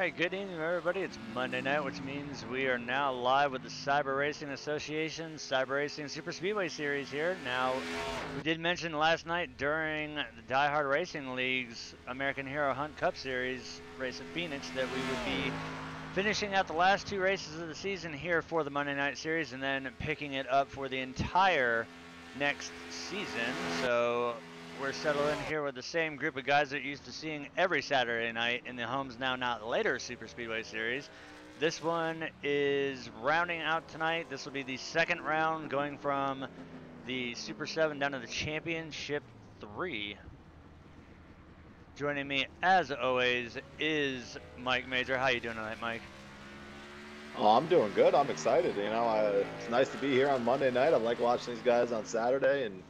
Alright, good evening everybody. It's Monday night, which means we are now live with the Cyber Racing Association Cyber Racing Super Speedway Series here. Now, we did mention last night during the Die Hard Racing League's American Hero Hunt Cup Series race at Phoenix that we would be finishing out the last two races of the season here for the Monday Night Series and then picking it up for the entire next season. So we're settled in here with the same group of guys that you're used to seeing every Saturday night in the Homes Now Not Later Super Speedway Series. This one is rounding out tonight. This will be the second round going from the Super 7 down to the Championship 3. Joining me, as always, is Mike Major. How you doing tonight, Mike? Oh, I'm doing good. I'm excited. It's nice to be here on Monday night. I like watching these guys on Saturday, and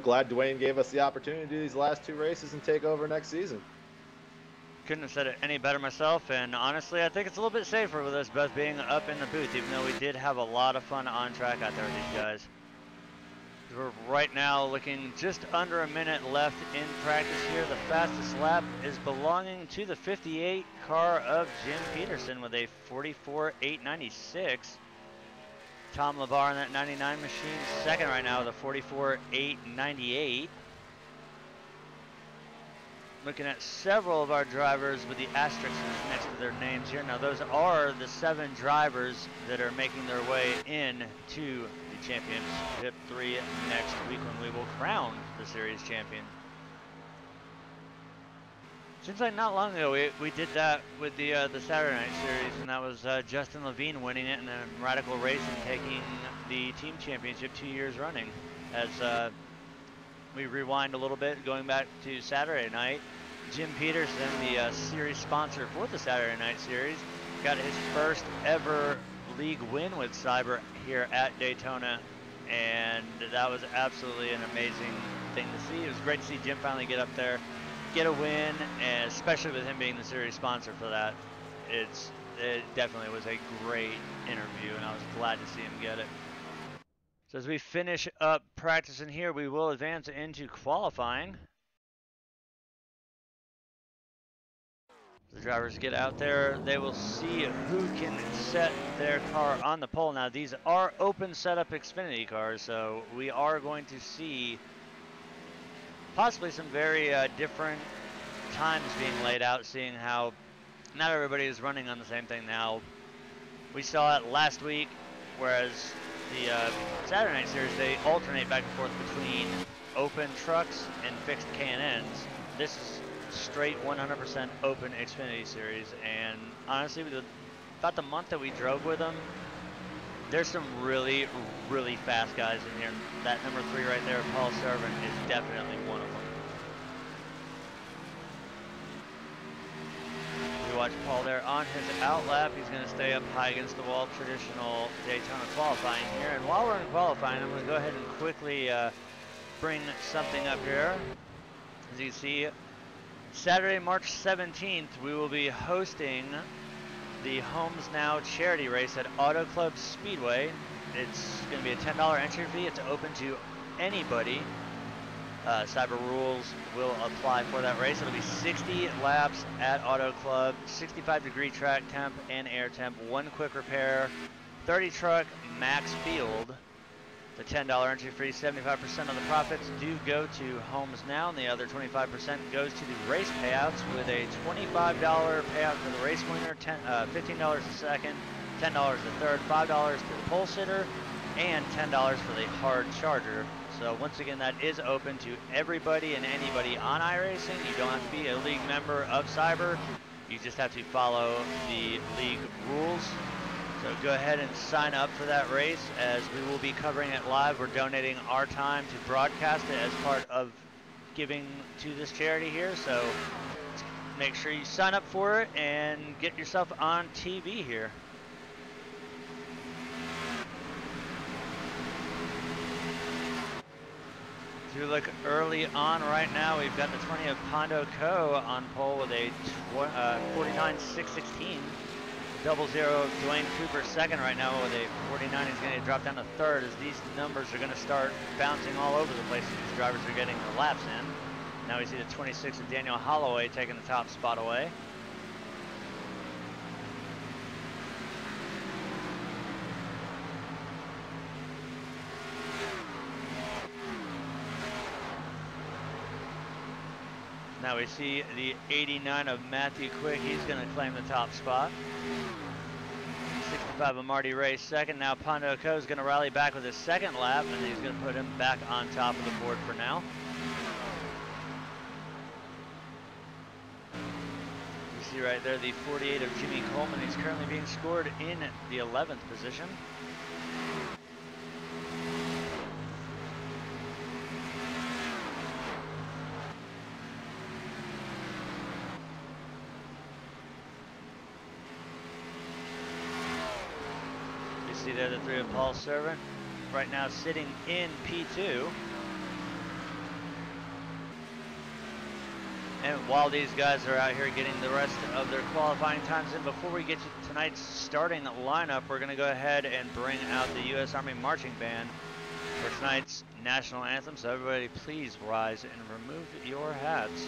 glad Dwayne gave us the opportunity to do these last two races and take over next season. Couldn't have said it any better myself, and honestly, I think it's a little bit safer with us both being up in the booth, even though we did have a lot of fun on track out there with these guys. We're right now looking just under a minute left in practice here. The fastest lap is belonging to the 58 car of Jim Peterson with a 44.896. Tom LeVar in that 99 machine, second right now with a 44.898. Looking at several of our drivers with the asterisks next to their names here. Now those are the 7 drivers that are making their way in to the Championship 3 next week when we will crown the series champion. Seems like not long ago we did that with the Saturday Night Series, and that was Justin Levine winning it, and then Radical Racing taking the team championship 2 years running. As we rewind a little bit, going back to Saturday night, Jim Peterson, the series sponsor for the Saturday Night Series, got his first ever league win with Cyber here at Daytona, and that was absolutely an amazing thing to see. It was great to see Jim finally get up there, get a win, and especially with him being the series sponsor for that, it definitely was a great interview, and I was glad to see him get it. So as we finish up practicing here, we will advance into qualifying. The drivers get out there, they will see who can set their car on the pole. Now these are open setup Xfinity cars, so we are going to see possibly some very different times being laid out, seeing how not everybody is running on the same thing now. We saw it last week, whereas the Saturday Night Series, they alternate back and forth between open trucks and fixed K&Ns. This is straight 100% open Xfinity Series, and honestly, with about the month that we drove with them, there's some really, really fast guys in here. That number 3 right there, Paul Servant, is definitely one of them. We watch Paul there on his out lap. He's going to stay up high against the wall, traditional Daytona qualifying here. And while we're in qualifying, I'm going to go ahead and quickly bring something up here. As you can see, Saturday, March 17th, we will be hosting the Homes Now charity race at Auto Club Speedway. It's going to be a $10 entry fee. It's open to anybody. Cyber rules will apply for that race. It'll be 60 laps at Auto Club, 65-degree track temp and air temp, 1 quick repair, 30 truck max field. The $10 entry fee, 75% of the profits do go to Homes Now, and the other 25% goes to the race payouts, with a $25 payout for the race winner, $15 a second, $10 a third, $5 to the pole sitter, and $10 for the hard charger. So once again, that is open to everybody and anybody on iRacing. You don't have to be a league member of Cyber. You just have to follow the league rules. So go ahead and sign up for that race, as we will be covering it live. We're donating our time to broadcast it as part of giving to this charity here. So make sure you sign up for it and get yourself on TV here. As we look early on right now, we've got the 20 of Pondo Co. on pole with a 49.616. 00 of Dwayne Cooper second right now with a 49. He's going to drop down to third, as these numbers are going to start bouncing all over the place as these drivers are getting the laps in. Now we see the 26 of Daniel Holloway taking the top spot away. Now we see the 89 of Matthew Quick. He's going to claim the top spot. 65 of Marty Ray second. Now Pondo Co is going to rally back with his second lap, and he's going to put him back on top of the board for now. You see right there the 48 of Jimmy Coleman. He's currently being scored in the 11th position. See there the 3 of Paul Servant right now sitting in P2. And while these guys are out here getting the rest of their qualifying times in, before we get to tonight's starting lineup, we're going to go ahead and bring out the U.S. Army Marching Band for tonight's national anthem. So everybody please rise and remove your hats.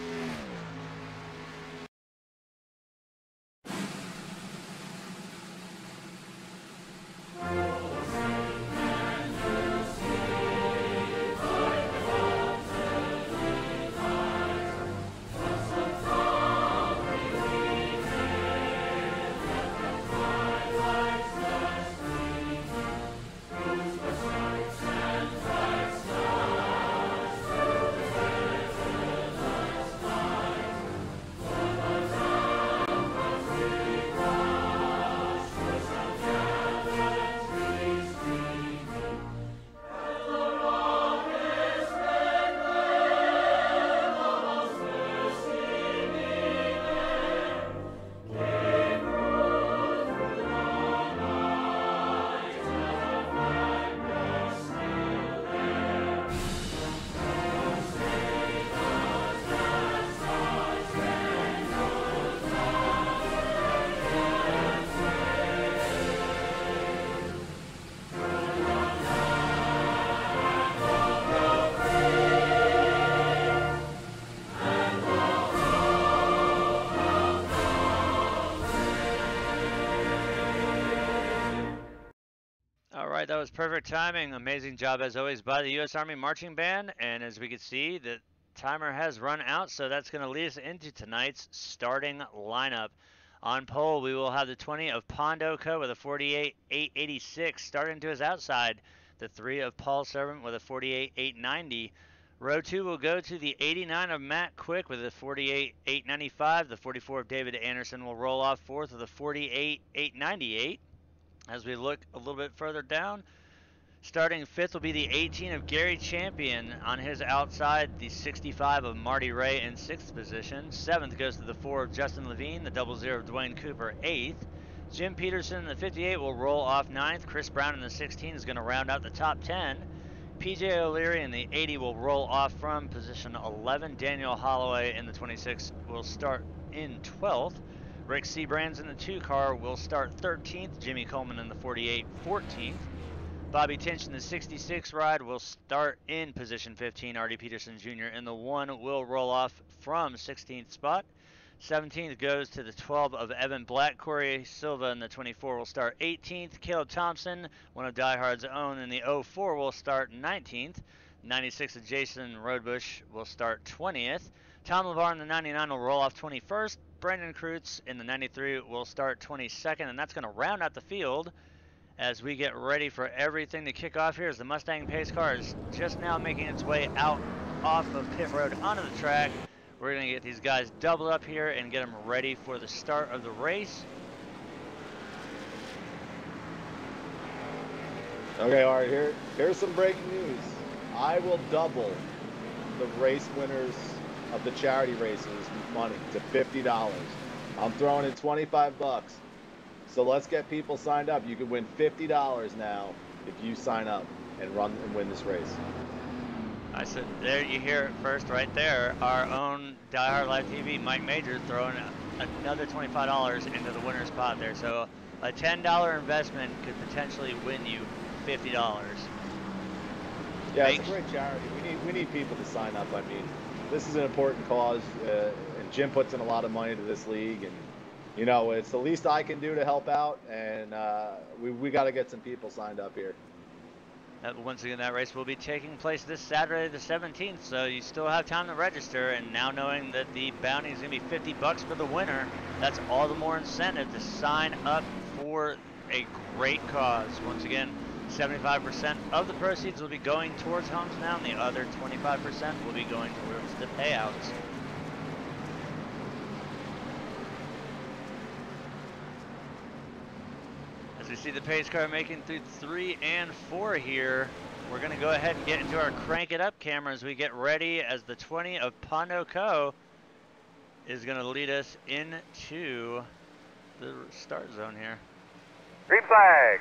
That was perfect timing. Amazing job as always by the U.S. Army Marching Band. And as we can see, the timer has run out, so that's going to lead us into tonight's starting lineup. On pole, we will have the 20 of Pondo Co with a 48.886 starting to his outside. The 3 of Paul Servant with a 48.890. Row 2 will go to the 89 of Matt Quick with a 48.895. The 44 of David Anderson will roll off fourth with a 48.898. As we look a little bit further down, starting fifth will be the 18 of Gary Champion. On his outside, the 65 of Marty Ray in sixth position. Seventh goes to the 4 of Justin Levine, the 00 of Dwayne Cooper, eighth. Jim Peterson in the 58 will roll off ninth. Chris Brown in the 16 is going to round out the top 10. PJ O'Leary in the 80 will roll off from position 11. Daniel Holloway in the 26 will start in 12th. Rick Seabrands in the 2 car will start 13th. Jimmy Coleman in the 48, 14th. Bobby Tinch in the 66 ride will start in position 15. Artie Peterson Jr. in the 1 will roll off from 16th spot. 17th goes to the 12 of Evan Black. Corey Silva in the 24 will start 18th. Caleb Thompson, one of Die Hard's own, in the 04 will start 19th. 96 of Jason Roadbush will start 20th. Tom LeVar in the 99 will roll off 21st. Brandon Kreutz in the 93 will start 22nd, and that's going to round out the field as we get ready for everything to kick off here as the Mustang pace car is just now making its way out off of pit road onto the track. We're going to get these guys doubled up here and get them ready for the start of the race. Okay, all right, here's some breaking news. I will double the race winners of the charity races money to $50. I'm throwing in 25 bucks. So let's get people signed up. You can win $50 now if you sign up and run and win this race. I said, there you hear it first right there. Our own Die Hard Live TV, Mike Major, throwing another $25 into the winner's pot there. So a $10 investment could potentially win you $50. Yeah, it's a great charity. We need people to sign up. I mean, this is an important cause, and Jim puts in a lot of money to this league, and you know, it's the least I can do to help out, and we got to get some people signed up here. Once again, that race will be taking place this Saturday the 17th, so you still have time to register. And now knowing that the bounty is going to be 50 bucks for the winner, that's all the more incentive to sign up for a great cause. Once again, 75% of the proceeds will be going towards Homes Now, and the other 25% will be going towards the payouts. As we see the pace car making through 3 and 4 here, we're going to go ahead and get into our Crank It Up camera as we get ready, as the 20 of Pondo Co. is going to lead us into the start zone here. Green flag.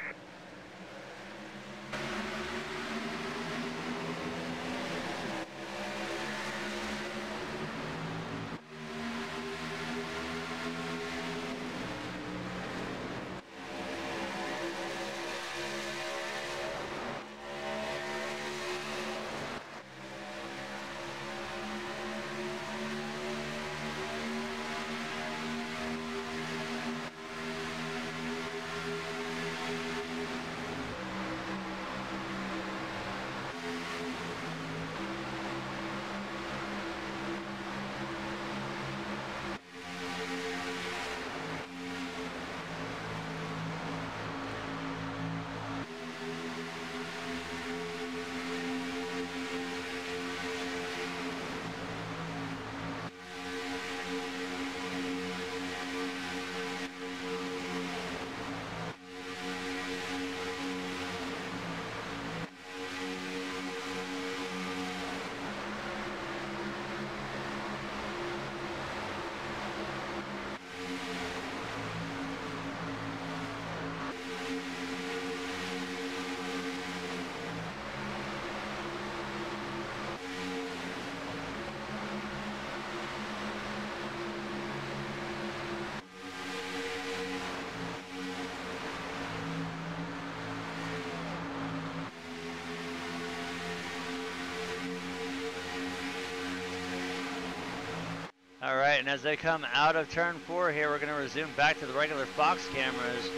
All right, and as they come out of turn 4 here, we're going to resume back to the regular Fox cameras.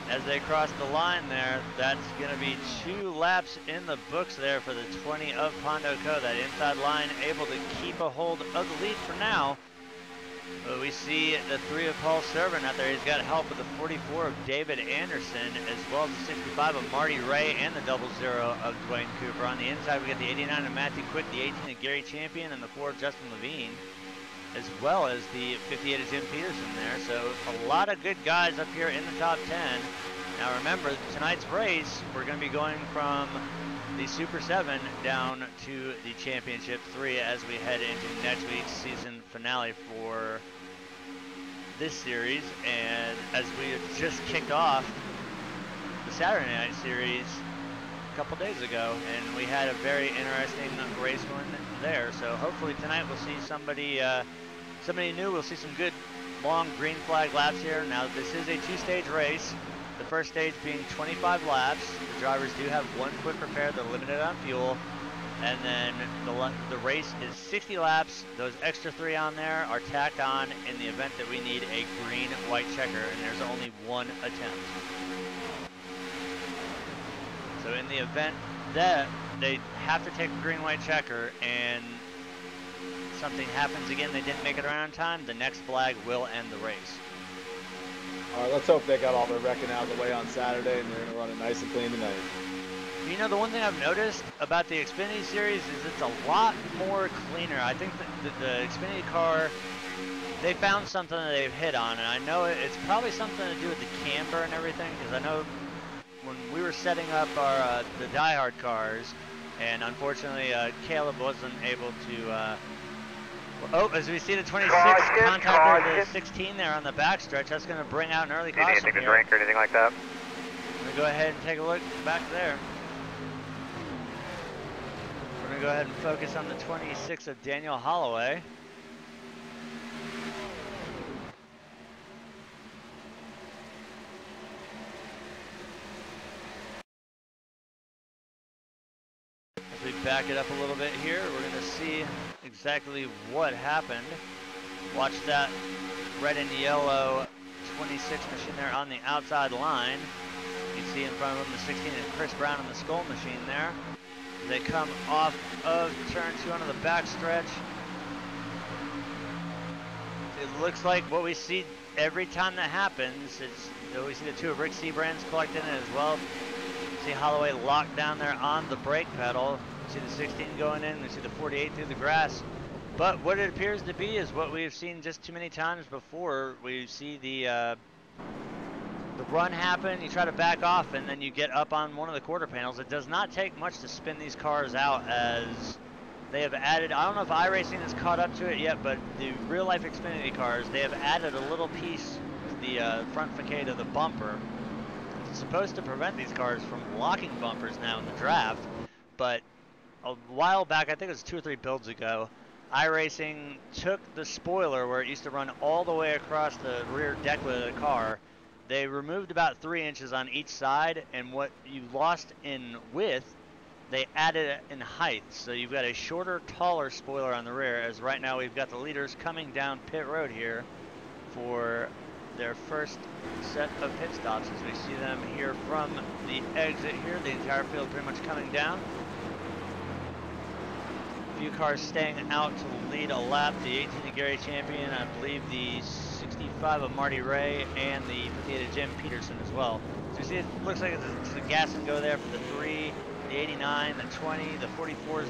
As they cross the line there, that's going to be 2 laps in the books there for the 20 of Pondo Co. That inside line able to keep a hold of the lead for now. But we see the 3 of Paul Servant out there. He's got help with the 44 of David Anderson, as well as the 65 of Marty Ray and the 00 of Dwayne Cooper. On the inside, we got the 89 of Matthew Quick, the 18 of Gary Champion, and the 4 of Justin Levine, as well as the 58 of Jim Peterson there. So a lot of good guys up here in the top 10. Now remember, tonight's race, we're going to be going from the Super 7 down to the Championship 3 as we head into next week's season finale for this series. And as we have just kicked off the Saturday night series a couple days ago, and we had a very interesting race one there. So hopefully tonight we'll see somebody new. We'll see some good long green flag laps here. Now this is a 2-stage race. The first stage being 25 laps. The drivers do have 1 quick repair. They're limited on fuel. And then the race is 60 laps. Those extra 3 on there are tacked on in the event that we need a green-white checker, and there's only 1 attempt. So in the event that they have to take a green-white checker and something happens again, they didn't make it around in time, the next flag will end the race. All right, let's hope they got all their wrecking out of the way on Saturday and they're going to run it nice and clean tonight. You know, the one thing I've noticed about the Xfinity series is it's a lot more cleaner. I think that the Xfinity car, they found something that they've hit on, and I know it's probably something to do with the camber and everything, because I know when we were setting up our the diehard cars, and unfortunately Caleb wasn't able to as we see the 26 contact the 16 there on the backstretch, that's going to bring out an early caution. Anything to drink or anything like that? I'm going to go ahead and take a look back there. We're going to go ahead and focus on the 26 of Daniel Holloway. As we back it up a little bit here, we're going to see exactly what happened. Watch that red and yellow 26 machine there on the outside line. You see in front of them the 16 and Chris Brown in the Skull Machine there. They come off of turn 2 onto the back stretch. It looks like what we see every time that happens. We see the 2 of Rick Seabrand's collecting it as well. See Holloway locked down there on the brake pedal. See the 16 going in. We see the 48 through the grass. But what it appears to be is what we've seen just too many times before. We see the run happen, you try to back off, and then you get up on one of the quarter panels. It does not take much to spin these cars out, as they have added, I don't know if iRacing has caught up to it yet, but the real-life Xfinity cars, they have added a little piece to the front facade of the bumper. It's supposed to prevent these cars from locking bumpers now in the draft, but a while back, I think it was 2 or 3 builds ago, iRacing took the spoiler where it used to run all the way across the rear decklet of the car. They removed about 3 inches on each side, and what you lost in width, they added it in height. So you've got a shorter, taller spoiler on the rear, as right now we've got the leaders coming down pit road here for their first set of pit stops. As we see them here from the exit here, the entire field pretty much coming down. A few cars staying out to lead a lap. The 18 of Gary Champion, I believe the 65 of Marty Ray, and the 58 of Jim Peterson as well. So you see it looks like it's a gas and go there for the 3, the 89, the 20, the 44s.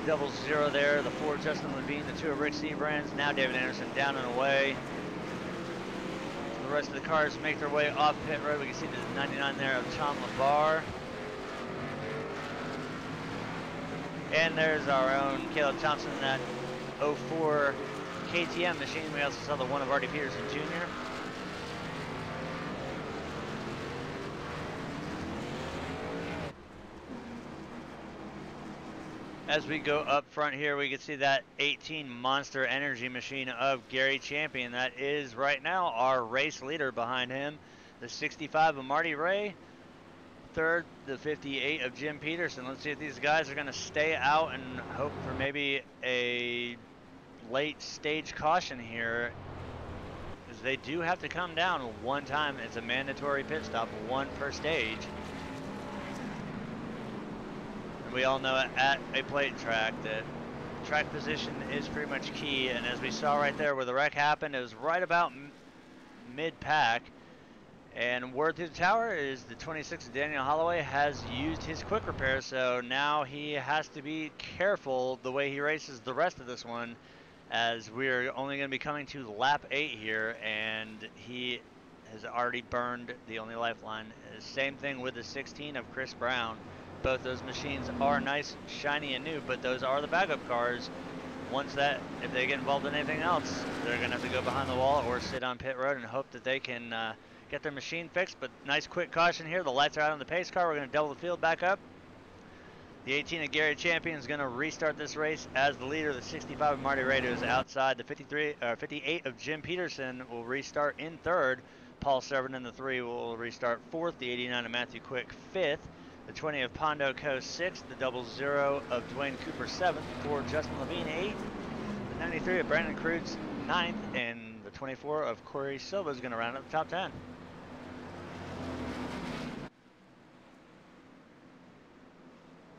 Double 0 there, the 4 Justin Levine, the 2 of Rick Seabrands, now David Anderson down and away. The rest of the cars make their way off pit road. We can see the 99 there of Tom LaBar. And there's our own Caleb Thompson, that 04 KTM machine. We also saw the 1 of Artie Peterson Jr. As we go up front here, we can see that 18 Monster Energy machine of Gary Champion. That is right now our race leader behind him. The 65 of Marty Ray. Third, the 58 of Jim Peterson. Let's see if these guys are going to stay out and hope for maybe a late stage caution here, because they do have to come down 1 time. It's a mandatory pit stop, 1 per stage. And we all know at a plate track that track position is pretty much key, and as we saw right there where the wreck happened, it was right about mid-pack. And word through the tower is the 26 Daniel Holloway has used his quick repair, so now he has to be careful the way he races the rest of this one, as we're only going to be coming to lap 8 here, and he has already burned the only lifeline. Same thing with the 16 of Chris Brown. Both those machines are nice, shiny, and new, but those are the backup cars. If they get involved in anything else, they're going to have to go behind the wall or sit on pit road and hope that they can get their machine fixed. But nice quick caution here. The lights are out on the pace car. We're going to double the field back up. The 18 of Gary Champion is going to restart this race as the leader. The 65 of Marty Ray is outside. The 58 of Jim Peterson will restart in 3rd. Paul Severn in the 3 will restart 4th. The 89 of Matthew Quick 5th. The 20 of Pondo Co 6th. The 00 of Dwayne Cooper 7th. 4 Justin Levine 8th. The 93 of Brandon Kreutz 9th. And the 24 of Corey Silva is going to round up the top 10.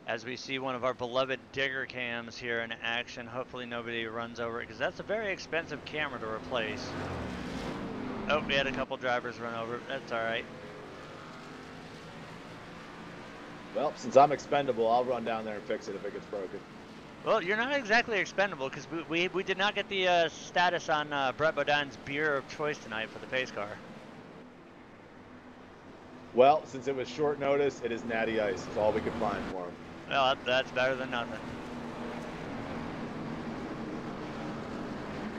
As we see one of our beloved digger cams here in action. Hopefully nobody runs over it, because that's a very expensive camera to replace. Oh, we had a couple drivers run over it. That's all right. Well, since I'm expendable, I'll run down there and fix it if it gets broken. Well, you're not exactly expendable, because we did not get the status on Brett Bodine's beer of choice tonight for the pace car. Well, since it was short notice, it is Natty Ice. It's all we could find for him. Well, that's better than nothing.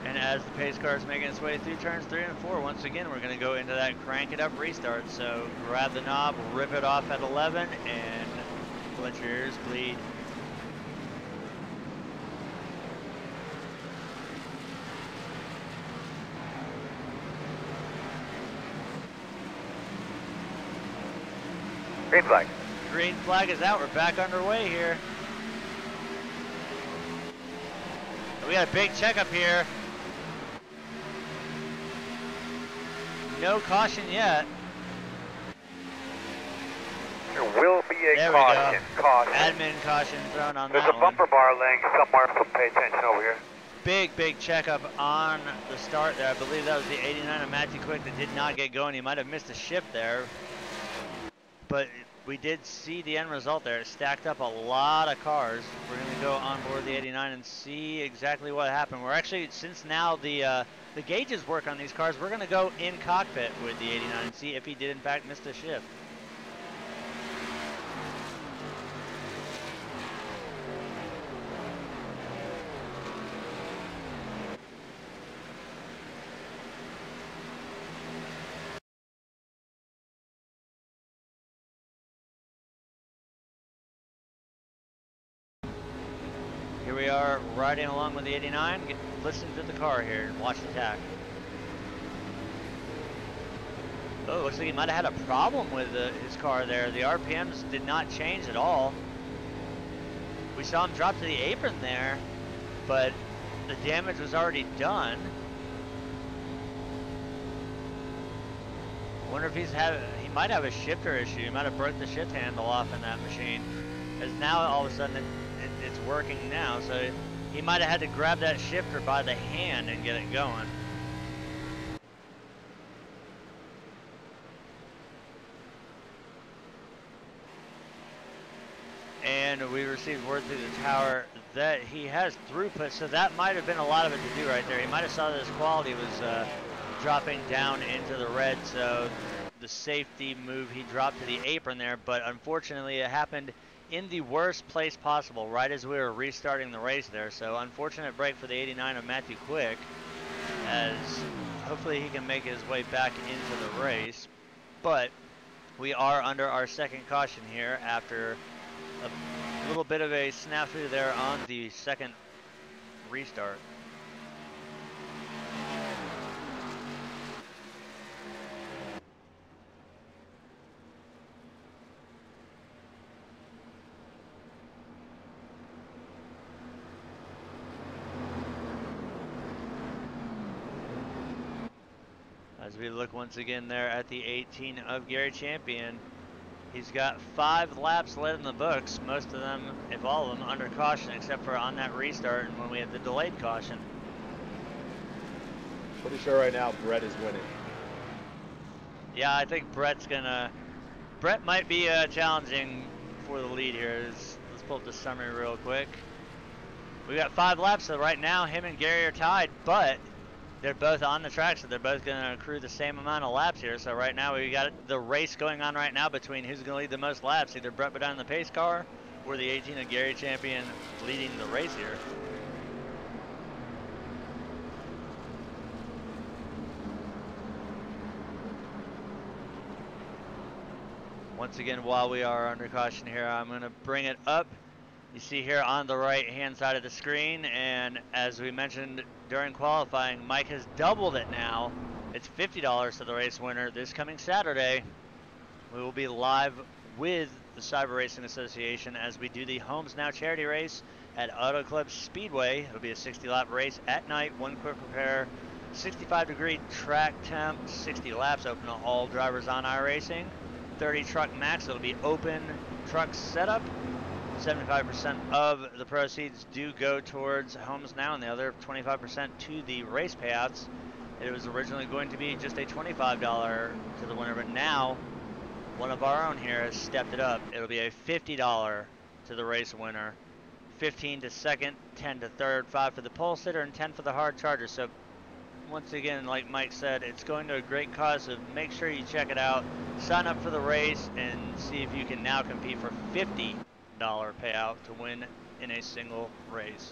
And as the pace car is making its way through turns 3 and 4, once again, we're going to go into that crank it up restart. So grab the knob, rip it off at 11, and let your ears bleed. Green flag. Green flag is out. We're back underway here. We got a big checkup here. No caution yet. will be a There we caution. go. Caution. Admin caution thrown on There's that a one. bumper bar laying somewhere, so pay attention over here. Big checkup on the start there. I believe that was the 89 of Matthew Quick that did not get going. He might have missed a shift there, but we did see the end result there. It stacked up a lot of cars. We're going to go on board the 89 and see exactly what happened. We're actually, since now the gauges work on these cars, we're going to go in cockpit with the 89 and see if he did in fact miss the shift. Here we are riding along with the 89. Listen to the car here and watch the tack. Oh, looks like he might have had a problem with his car there. The RPMs did not change at all. We saw him drop to the apron there, but the damage was already done. Wonder if he might have a shifter issue. He might have broke the shift handle off in that machine. As now all of a sudden it's working now, so he might have had to grab that shifter by the hand and get it going. And we received word through the tower that he has throughput, so that might have been a lot of it to do right there. He might have saw that his quality was dropping down into the red, so the safety move, he dropped to the apron there, but unfortunately it happened in the worst place possible, right as we were restarting the race there. So unfortunate break for the 89 of Matthew Quick, as hopefully he can make his way back into the race. But we are under our second caution here after a little bit of a snafu there on the second restart. As we look once again there at the 18 of Gary Champion, he's got 5 laps led in the books, most of them, if all of them, under caution, except for on that restart and when we had the delayed caution. Pretty sure right now Brett is winning. Yeah, I think Brett might be challenging for the lead here. Let's pull up the summary real quick. We got 5 laps, so right now him and Gary are tied, but they're both on the track, so they're both going to accrue the same amount of laps here. So right now we got the race going on right now between who's going to lead the most laps, either Brett Bodine in the pace car or the 18 of Gary Champion leading the race here. Once again, while we are under caution here, I'm going to bring it up. You see here on the right hand side of the screen, and as we mentioned during qualifying, Mike has doubled it now. It's $50 to the race winner this coming Saturday. We will be live with the Cyber Racing Association as we do the Homes Now charity race at Auto Club Speedway. It'll be a 60-lap race at night, 1 quick repair, 65-degree track temp, 60 laps, open to all drivers on iRacing. 30 truck max, it'll be open truck setup. 75% of the proceeds do go towards Homes Now, and the other 25% to the race payouts. It was originally going to be just a $25 to the winner, but now one of our own here has stepped it up. It'll be a $50 to the race winner, 15 to second, 10 to third, 5 for the pole sitter, and 10 for the hard charger. So once again, like Mike said, it's going to a great cause, so make sure you check it out. Sign up for the race and see if you can now compete for $50 payout to win in a single race.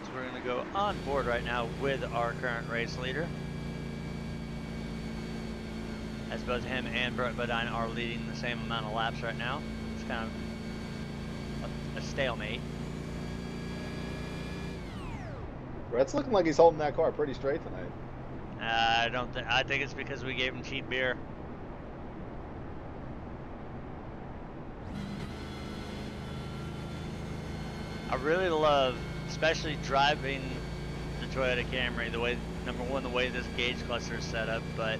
So we're going to go on board right now with our current race leader, as both him and Brett Bodine are leading the same amount of laps right now. It's kind of a stalemate. Brett's looking like he's holding that car pretty straight tonight. I think it's because we gave him cheap beer. I really love, especially driving the Toyota Camry, the way, number one, the way this gauge cluster is set up, but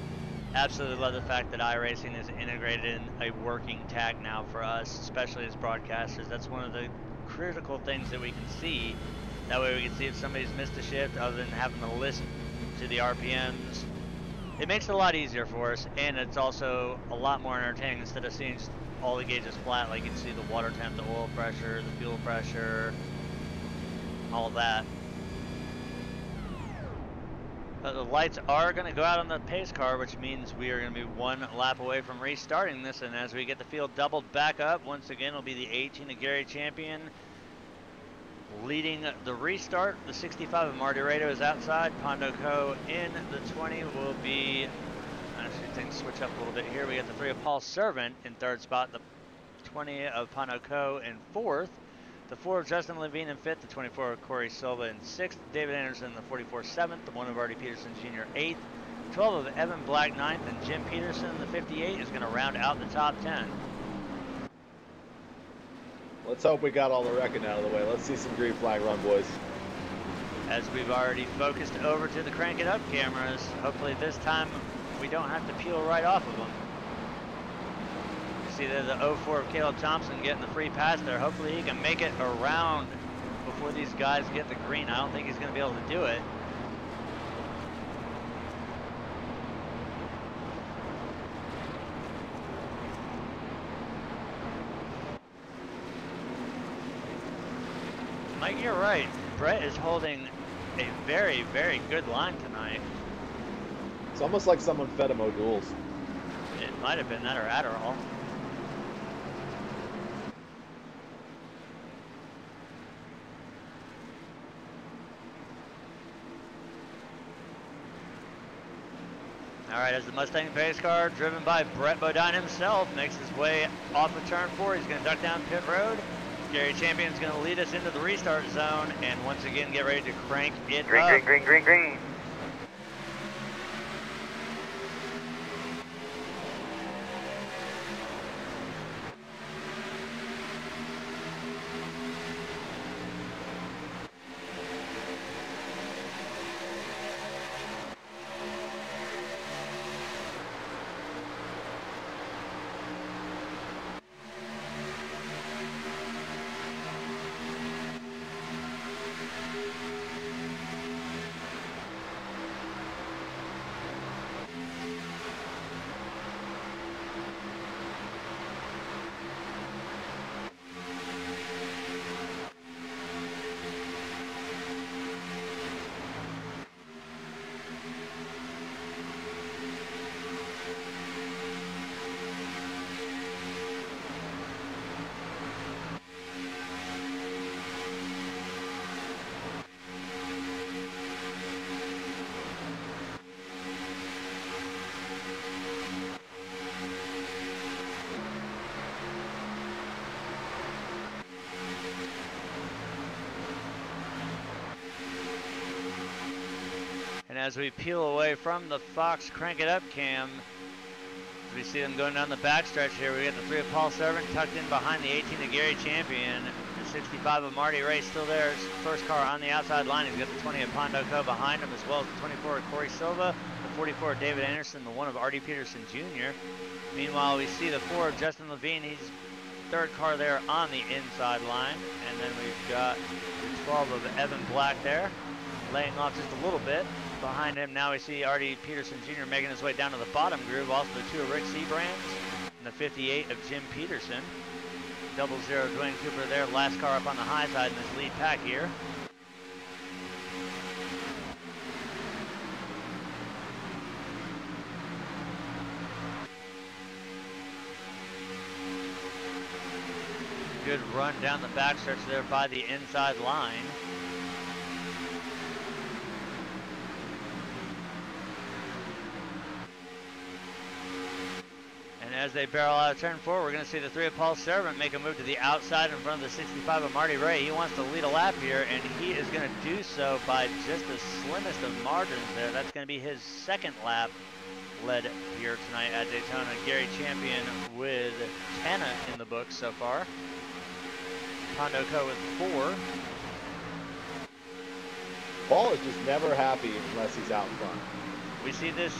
absolutely love the fact that iRacing is integrated in a working tag now for us, especially as broadcasters. That's one of the critical things that we can see. That way we can see if somebody's missed a shift other than having to listen to the RPMs. It makes it a lot easier for us, and it's also a lot more entertaining instead of seeing just all the gauges flat. Like you can see the water temp, the oil pressure, the fuel pressure, all of that. But the lights are going to go out on the pace car, which means we are going to be one lap away from restarting this. And as we get the field doubled back up, once again, it'll be the 18 of Gary Champion leading the restart. The 65 of Marty Rado is outside. Pondo Co. in the 20 will be, actually things switch up a little bit here. We got the 3 of Paul Servant in third spot, the 20 of Pondo Co. in fourth, the 4 of Justin Levine in fifth, the 24 of Corey Silva in sixth, David Anderson the 44 seventh, the 1 of Artie Peterson Jr. eighth, 12 of Evan Black ninth, and Jim Peterson the 58 is going to round out the top 10. Let's hope we got all the wrecking out of the way. Let's see some green flag run, boys. As we've already focused over to the Crank It Up cameras, hopefully this time we don't have to peel right off of them. You see there the 04 of Caleb Thompson getting the free pass there. Hopefully he can make it around before these guys get the green. I don't think he's going to be able to do it. Mike, you're right. Brett is holding a very, very good line tonight. It's almost like someone fed him O'Doul's. It might have been that or Adderall. All right, as the Mustang pace car, driven by Brett Bodine himself, makes his way off of turn 4. He's going to duck down pit road. Gary Champion's going to lead us into the restart zone and once again get ready to crank it up. Green, green, green, green. As we peel away from the Fox Crank It Up cam, we see them going down the backstretch here. We got the 3 of Paul Servant tucked in behind the 18 of Gary Champion. The 65 of Marty Ray still there. First car on the outside line. He's got the 20 of Pondo Co. behind him, as well as the 24 of Corey Silva, the 44 of David Anderson, the 1 of Artie Peterson Jr. Meanwhile, we see the 4 of Justin Levine. He's third car there on the inside line. And then we've got the 12 of Evan Black there, laying off just a little bit. Behind him now we see Artie Peterson Jr. making his way down to the bottom groove. Also the 2 of Rick Sebrands and the 58 of Jim Peterson. 00 Dwayne Cooper there, last car up on the high side in this lead pack here. Good run down the backstretch there by the inside line. And as they barrel out of turn 4, we're going to see the 3 of Paul Servant make a move to the outside in front of the 65 of Marty Ray. He wants to lead a lap here, and he is going to do so by just the slimmest of margins there. That's going to be his second lap led here tonight at Daytona. Gary Champion with 10 in the books so far. Pondo Co. with 4. Paul is just never happy unless he's out in front. We see this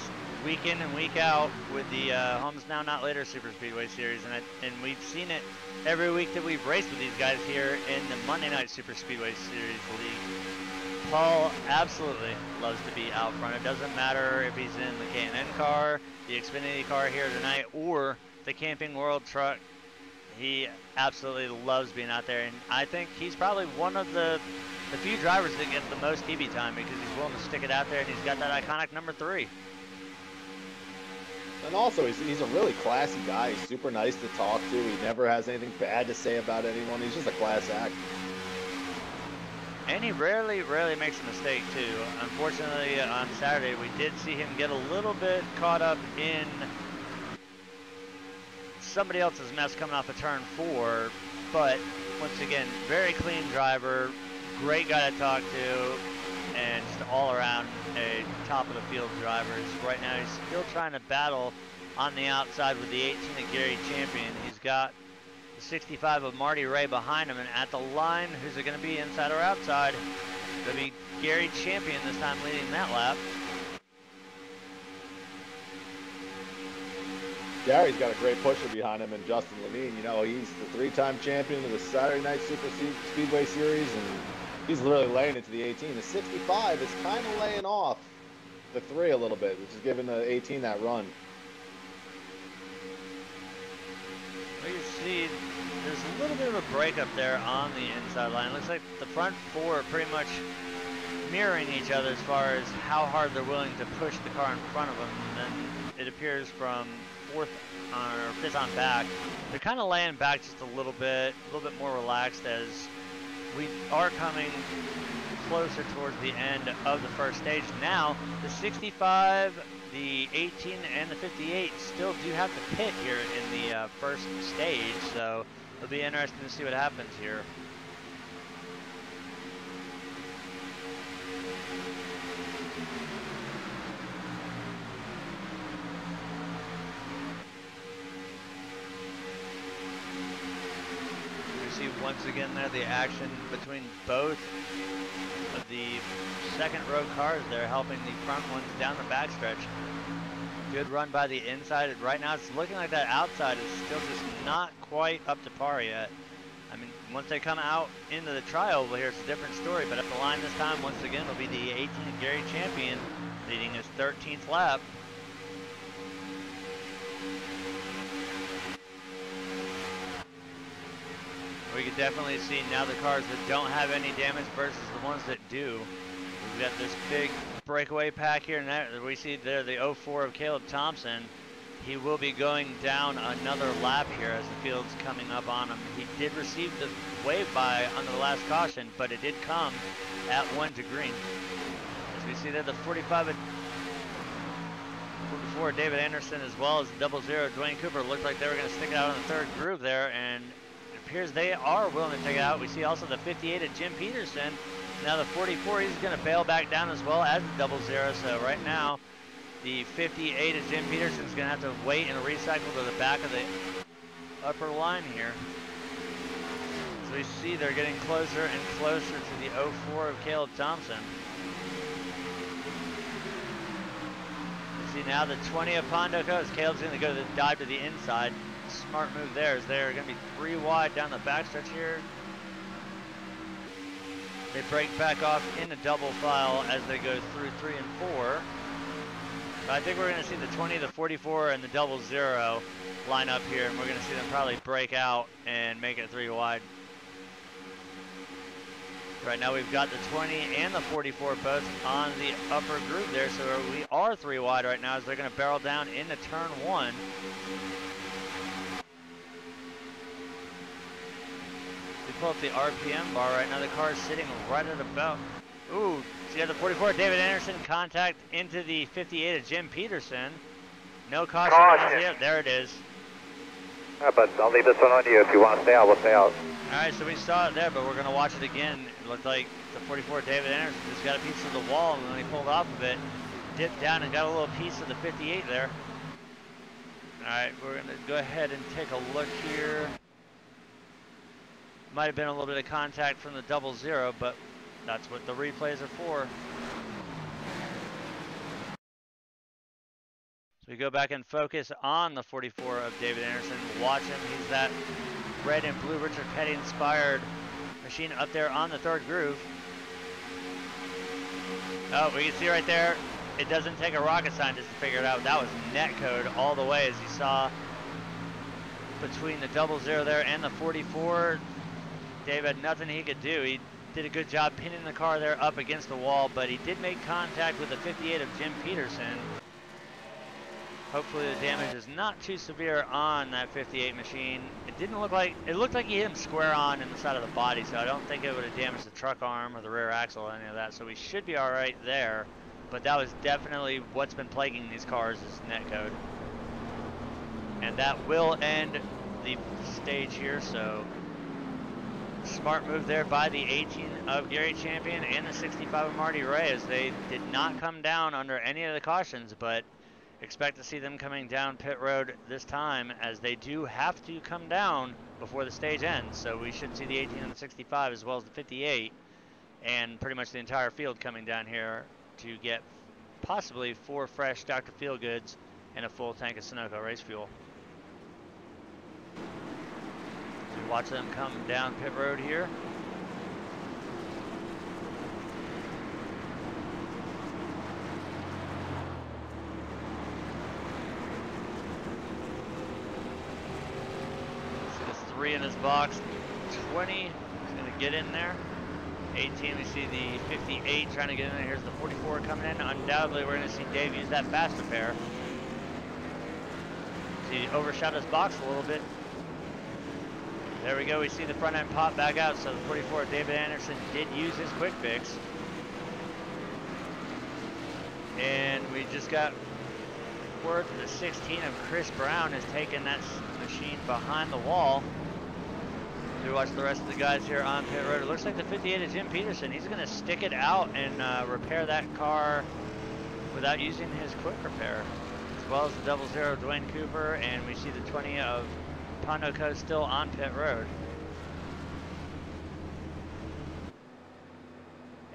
week in and week out with the Homes Now Not Later Super Speedway Series, and we've seen it every week that we've raced with these guys here in the Monday Night Super Speedway Series League. Paul absolutely loves to be out front. It doesn't matter if he's in the K&N car, the Xfinity car here tonight, or the Camping World truck. He absolutely loves being out there, and I think he's probably one of the few drivers that gets the most TV time because he's willing to stick it out there, and he's got that iconic number 3. And also, he's a really classy guy. He's super nice to talk to. He never has anything bad to say about anyone. He's just a class act. And he rarely makes a mistake, too. Unfortunately, on Saturday, we did see him get a little bit caught up in somebody else's mess coming off of turn 4. But, once again, very clean driver, great guy to talk to, and just all around a top-of-the-field driver. Right now, he's still trying to battle on the outside with the 18 of Gary Champion. He's got 65 of Marty Ray behind him, and at the line, who's it going to be, inside or outside? It'll be Gary Champion this time leading that lap. Gary's got a great pusher behind him, and Justin Levine, you know, he's the 3-time champion of the Saturday Night Super Speedway Series, and he's really laying it to the 18. The 65 is kind of laying off the 3 a little bit, which is giving the 18 that run. Well, you see, there's a little bit of a break up there on the inside line. It looks like the front 4 are pretty much mirroring each other as far as how hard they're willing to push the car in front of them. And then it appears from 4th or 5th on back, they're kind of laying back just a little bit more relaxed as we are coming closer towards the end of the first stage. Now, the 65, the 18, and the 58 still do have to pit here in the first stage, so it'll be interesting to see what happens here. We see once again there the action between both of the second row cars there, helping the front ones down the backstretch. Good run by the inside. Right now it's looking like that outside is still just not quite up to par yet. I mean, once they come out into the tri-oval here, it's a different story, but at the line this time, once again, will be the 18 Gary Champion leading his 13th lap. We can definitely see now the cars that don't have any damage versus the ones that do. We've got this big breakaway pack here, and we see there the 04 of Caleb Thompson. He will be going down another lap here as the field's coming up on him. He did receive the wave by under the last caution, but it did come at 1 to green. As we see there, the 44 David Anderson, as well as the 00 Dwayne Cooper, looked like they were going to stick it out on the 3rd groove there, and it appears they are willing to take it out. We see also the 58 of Jim Peterson. Now the 44, he's going to bail back down as well as the 00. So right now, the 58 of Jim Peterson is going to have to wait and recycle to the back of the upper line here. So we see they're getting closer and closer to the 04 of Caleb Thompson. You see now the 20 of Pondo Coast. Caleb's going to go to the dive to the inside. Smart move there, as they're going to be 3 wide down the backstretch here. They break back off in a double file as they go through 3 and 4. But I think we're going to see the 20, the 44, and the 00 line up here, and we're going to see them probably break out and make it 3 wide. Right now we've got the 20 and the 44 both on the upper groove there, so we are 3 wide right now as they're going to barrel down into turn 1. We pull up the RPM bar right now. The car is sitting right at about, ooh, see the 44 David Anderson contact into the 58 of Jim Peterson. No caution. Yep, there it is. Yeah, but I'll leave this one on you. If you want to stay out, we'll stay out. All right, so we saw it there, but we're going to watch it again. It looked like the 44 David Anderson just got a piece of the wall, and when he pulled off of it, dipped down and got a little piece of the 58 there. All right, we're going to go ahead and take a look here. Might have been a little bit of contact from the 00, but That's what the replays are for. So we go back and focus on the 44 of David Anderson. Watch him. He's that red and blue Richard Petty inspired machine up there on the third groove. Oh, we can see right there, it doesn't take a rocket scientist to figure it out. That was net code all the way, as you saw between the 00 there and the 44. Dave had nothing he could do. He did a good job pinning the car there up against the wall, but he did make contact with the 58 of Jim Peterson. Hopefully the damage is not too severe on that 58 machine. It looked like he hit him square on in the side of the body, so I don't think it would have damaged the truck arm or the rear axle or any of that, so we should be all right there. But that was definitely what's been plaguing these cars is netcode. And that will end the stage here, so smart move there by the 18 of Gary Champion and the 65 of Marty Ray, as they did not come down under any of the cautions, but expect to see them coming down pit road this time, as they do have to come down before the stage ends. So we should see the 18 and the 65 as well as the 58 and pretty much the entire field coming down here to get possibly 4 fresh Dr. Feelgoods and a full tank of Sunoco race fuel. So watch them come down pit road here. In his box, 20 is going to get in there. 18, we see the 58 trying to get in there. Here's the 44 coming in. Undoubtedly, we're going to see Dave use that fast repair. See, he overshot his box a little bit. There we go. We see the front end pop back out. So the 44 David Anderson did use his quick fix. And we just got word that the 16 of Chris Brown has taken that machine behind the wall. We watch the rest of the guys here on pit road. It looks like the 58 of Jim Peterson. He's going to stick it out and repair that car without using his quick repair, as well as the 00 Dwayne Cooper, and we see the 20 of Pondo Co still on pit road.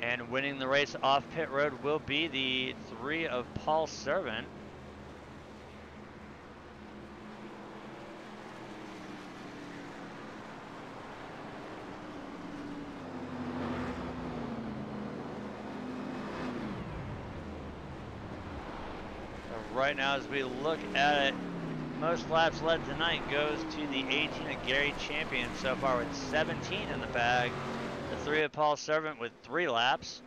And winning the race off pit road will be the 3 of Paul Servant. Right now, as we look at it, most laps led tonight goes to the 18 of Gary Champion so far with 17 in the bag. The 3 of Paul Servant with 3 laps.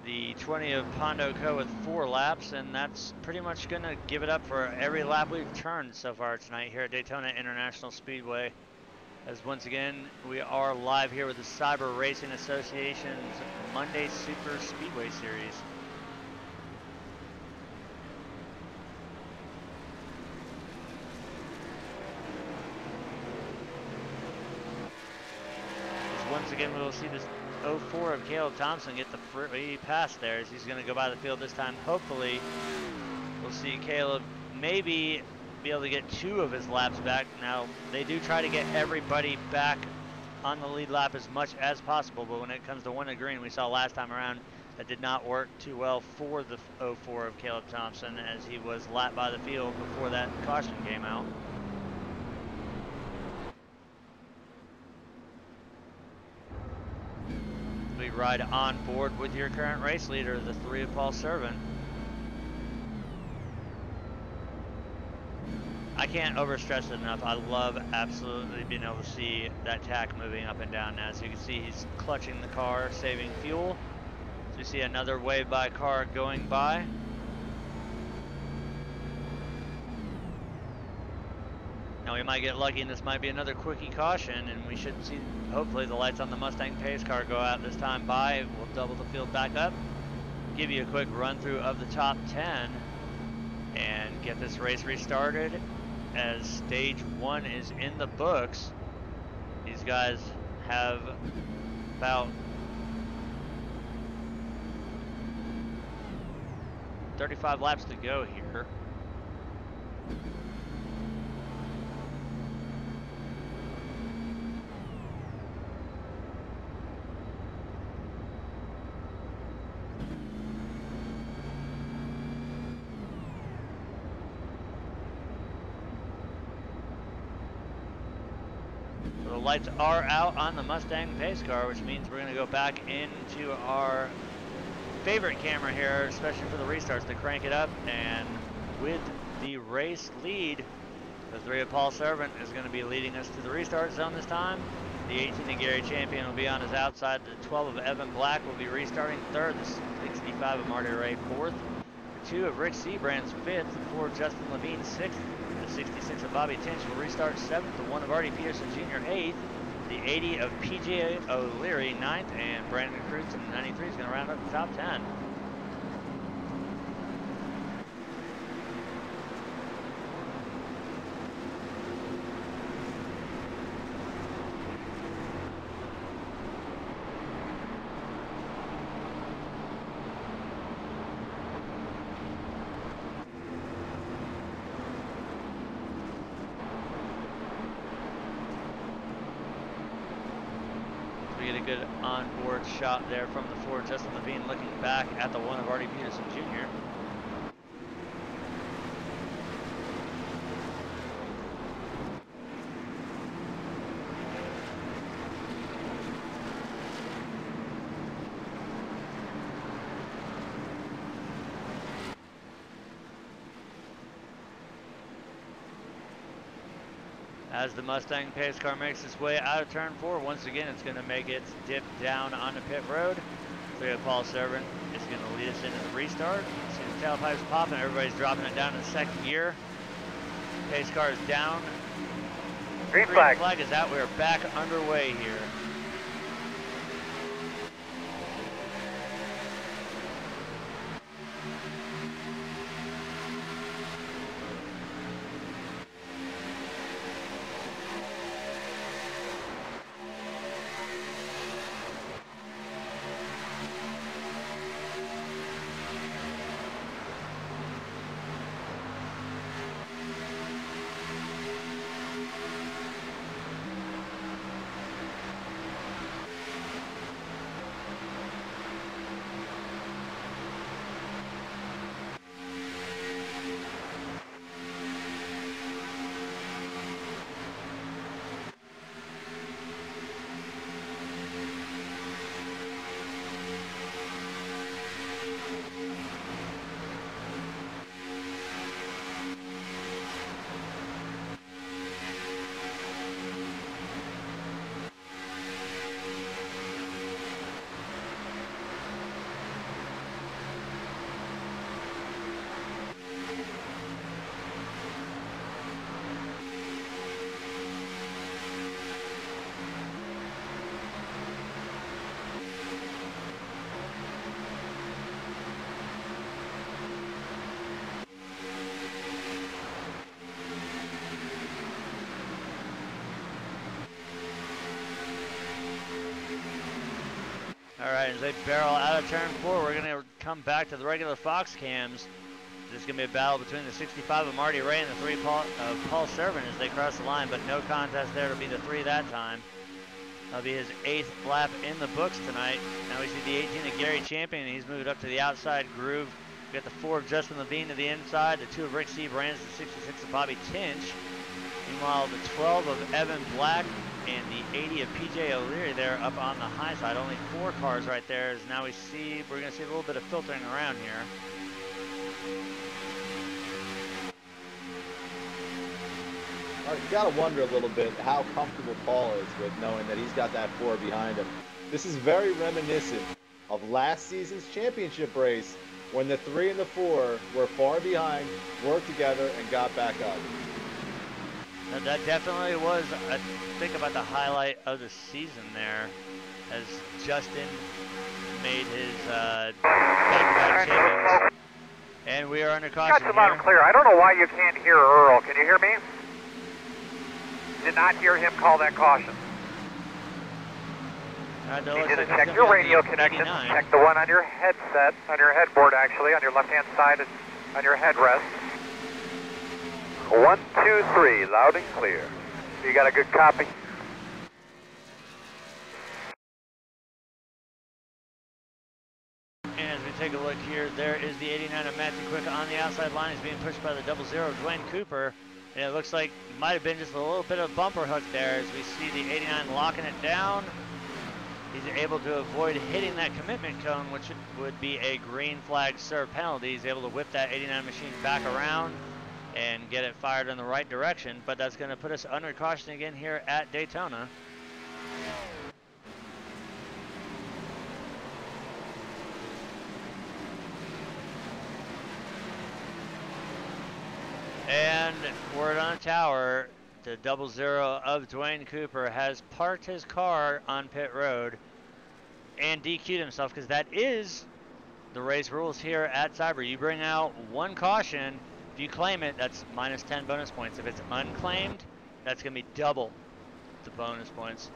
The 20 of Pondo Co with 4 laps, and that's pretty much going to give it up for every lap we've turned so far tonight here at Daytona International Speedway. As once again, we are live here with the Cyber Racing Association's Monday Super Speedway Series. Once again, we will see this 04 of Caleb Thompson get the free pass there, as he's going to go by the field this time. Hopefully, we'll see Caleb maybe be able to get 2 of his laps back. Now, they do try to get everybody back on the lead lap as much as possible, but when it comes to 1 to green, we saw last time around, that did not work too well for the 04 of Caleb Thompson, as he was lapped by the field before that caution came out. We ride on board with your current race leader, the 3 of Paul Servant. I can't overstress it enough. I love absolutely being able to see that tack moving up and down now. As you can see, he's clutching the car, saving fuel. So we see another wave by car going by. Now we might get lucky and this might be another quickie caution, and we should see hopefully the lights on the Mustang pace car go out this time by. We'll double the field back up, give you a quick run through of the top 10 and get this race restarted as stage 1 is in the books. These guys have about 35 laps to go here. the lights are out on the Mustang pace car, which means we're going to go back into our favorite camera here, especially for the restarts, to crank it up. And with the race lead, the 3 of Paul Servant is going to be leading us to the restart zone this time. The 18 of Gary Champion will be on his outside. The 12 of Evan Black will be restarting third. The 65 of Marty Ray fourth. The 2 of Rick Seabrand's fifth. The 4 of Justin Levine sixth. The 66 of Bobby Tinch will restart seventh. The 1 of Artie Peterson Jr. eighth. The 80 of PJ O'Leary ninth. And Brandon Cruz in the 93 is going to round up the top 10. Get a good onboard shot there from the 4 Justin Levine looking back at the 1 of Artie Peterson Jr. As the Mustang pace car makes its way out of turn 4, once again it's going to make its dip down onto pit road. 3 of Paul Servant is going to lead us into the restart. See the tailpipes popping, everybody's dropping it down in the second gear. Pace car is down. Green flag. Green flag is out. We're back underway here. All right, as they barrel out of turn 4, we're going to come back to the regular Fox cams. This is going to be a battle between the 65 of Marty Ray and the 3 of Paul Servant as they cross the line, but no contest there to be the 3 that time. That'll be his 8th lap in the books tonight. Now we see the 18 of Gary Champion. He's moved up to the outside groove. We got the 4 of Justin Levine to the inside, the 2 of Rick Seabrands, the 66 of Bobby Tinch. Meanwhile, the 12 of Evan Black and the 80 of PJ O'Leary there up on the high side. Only 4 cars right there. As now we're going to see a little bit of filtering around here. You got to wonder a little bit how comfortable Paul is with knowing that he's got that 4 behind him. This is very reminiscent of last season's championship race when the 3 and the 4 were far behind, worked together, and got back up. That definitely was, I think, about the highlight of the season there, as Justin made his back-to-back champions. And we are under caution Got you loud and clear. I don't know why you can't hear Earl. Can you hear me? Did not hear him call that caution. You need to check your radio connection. Check the one on your headset, on your headboard actually, on your left-hand side, on your headrest. 1, 2, 3, loud and clear. You got a good copy? And as we take a look here, there is the 89 of Matthew Quick on the outside line. He's being pushed by the 00 Dwayne Cooper. And it looks like it might have been just a little bit of bumper hook there as we see the 89 locking it down. He's able to avoid hitting that commitment cone, which would be a green flag serve penalty. He's able to whip that 89 machine back around and get it fired in the right direction, but that's going to put us under caution again here at Daytona. And word on the tower, the 00 of Dwayne Cooper has parked his car on pit road and DQ'd himself, because that is the race rules here at Cyber. You bring out one caution. If you claim it, that's minus 10 bonus points. If it's unclaimed, that's going to be double the bonus points.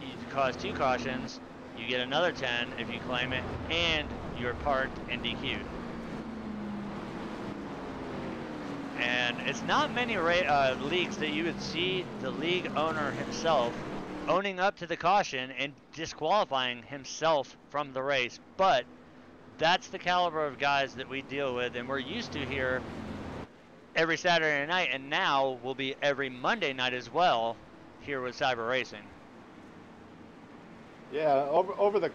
You cause 2 cautions, you get another 10 if you claim it, and you're parked and DQ'd. And it's not many leagues that you would see the league owner himself owning up to the caution and disqualifying himself from the race. But that's the caliber of guys that we deal with, and we're used to here every Saturday night, and now will be every Monday night as well here with Cyber Racing. Yeah, over the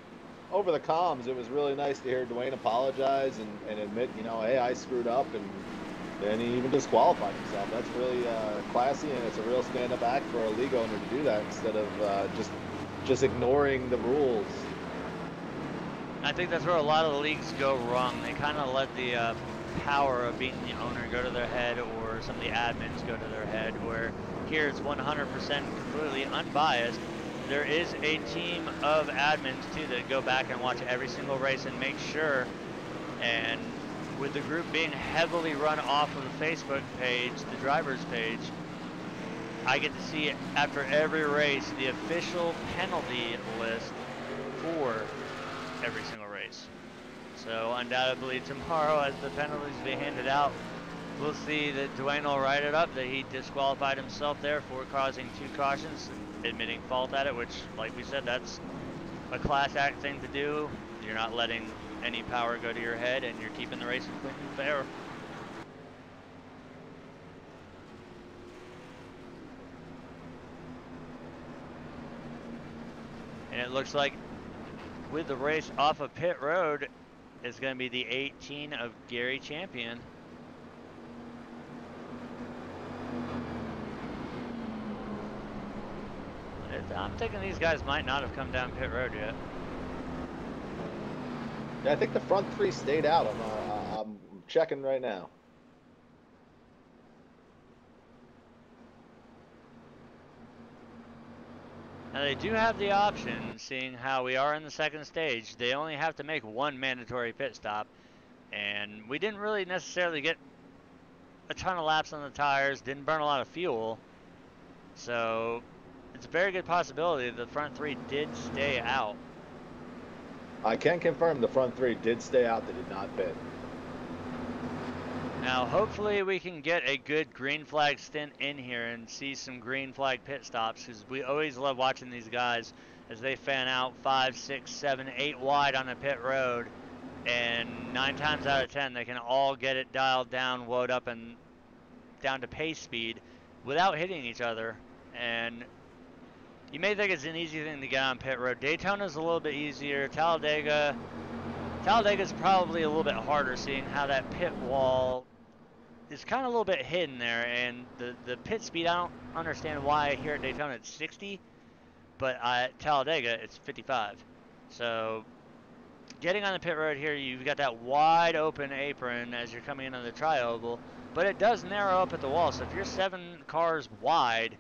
comms, it was really nice to hear Dwayne apologize and admit, you know, hey, I screwed up, and then he even disqualified himself. That's really classy, and it's a real stand-up act for a league owner to do that instead of just ignoring the rules. I think that's where a lot of the leagues go wrong. They kind of let the power of being the owner go to their head, or some of the admins go to their head, where here it's 100% completely unbiased. There is a team of admins too that go back and watch every single race and make sure, and with the group being heavily run off of the Facebook page, the drivers page, I get to see after every race the official penalty list for every single race. So undoubtedly tomorrow, as the penalties be handed out, we'll see that Dwayne will write it up that he disqualified himself there for causing 2 cautions, admitting fault at it, which, like we said, that's a class act thing to do. You're not letting any power go to your head, and you're keeping the racing clean and fair. And it looks like with the race off of pit road is going to be the 18 of Gary Champion. I'm thinking these guys might not have come down pit road yet. Yeah, I think the front 3 stayed out. I'm checking right now. Now they do have the option, seeing how we are in the second stage, they only have to make 1 mandatory pit stop. And we didn't really necessarily get a ton of laps on the tires, didn't burn a lot of fuel. So it's a very good possibility the front 3 did stay out. I can confirm the front 3 did stay out. They did not pit. Now hopefully we can get a good green flag stint in here and see some green flag pit stops, because we always love watching these guys as they fan out 5, 6, 7, 8 wide on the pit road, and 9 times out of 10 they can all get it dialed down, woed up, and down to pace speed without hitting each other. And you may think it's an easy thing to get on pit road. Daytona's a little bit easier. Talladega's probably a little bit harder, seeing how that pit wall is kind of a little bit hidden there, and the pit speed, I don't understand why here at Daytona it's 60, but at Talladega it's 55. So getting on the pit road here, you've got that wide open apron as you're coming into the tri-oval, but it does narrow up at the wall. So if you're 7 cars wide,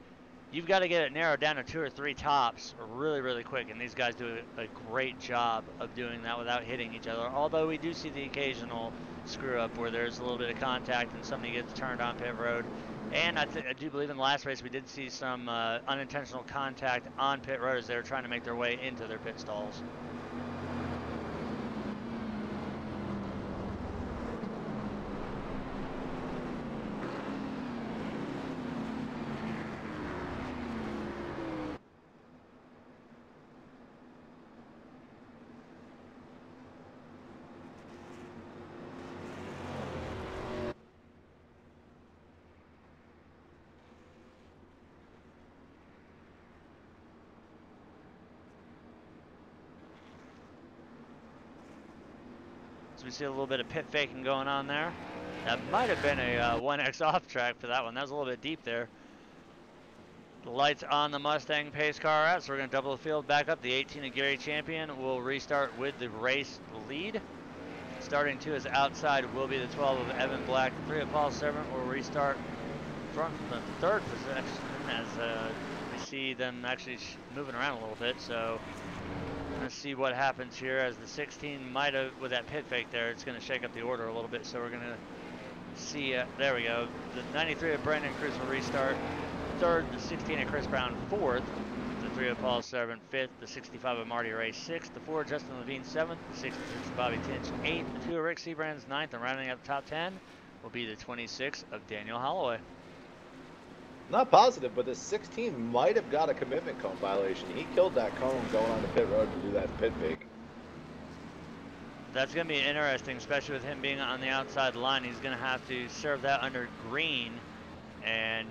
you've got to get it narrowed down to 2 or 3 tops really, really quick, and these guys do a great job of doing that without hitting each other, although we do see the occasional screw up where there's a little bit of contact and somebody gets turned on pit road. And I do believe in the last race we did see some unintentional contact on pit road as they were trying to make their way into their pit stalls. we see a little bit of pit faking going on there. That might have been a 1X off track for that one. That was a little bit deep there. The lights on the Mustang pace car out, so we're going to double the field back up. The 18 of Gary Champion will restart with the race lead. Starting to his outside will be the 12 of Evan Black. The 3 of Paul Servant will restart from the third position as we see them actually moving around a little bit. So let's see what happens here as the 16 might have, with that pit fake there, it's going to shake up the order a little bit. So we're going to see, there we go. The 93 of Brandon Cruz will restart. Third, the 16 of Chris Brown. Fourth, the 3 of Paul Servant. Fifth, the 65 of Marty Ray. Sixth, the 4 of Justin Levine. Seventh, the 66 of Bobby Tinch. Eighth, the 2 of Rick Seabrands. Ninth, and rounding out the top 10 will be the 26 of Daniel Holloway. Not positive, but the 16 might have got a commitment cone violation. He killed that cone going on the pit road to do that pit fake. That's going to be interesting, especially with him being on the outside line. He's going to have to serve that under green, and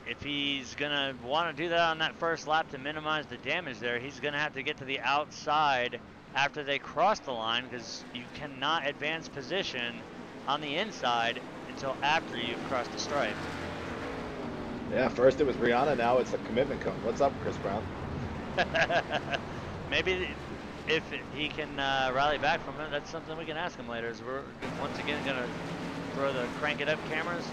if he's going to want to do that on that first lap to minimize the damage there, he's going to have to get to the outside after they cross the line, because you cannot advance position on the inside until after you've crossed the stripe. Yeah, first it was Rihanna, now it's a commitment cone. What's up, Chris Brown? Maybe if he can rally back from it, that's something we can ask him later. As we're once again going to throw the crank it up cameras.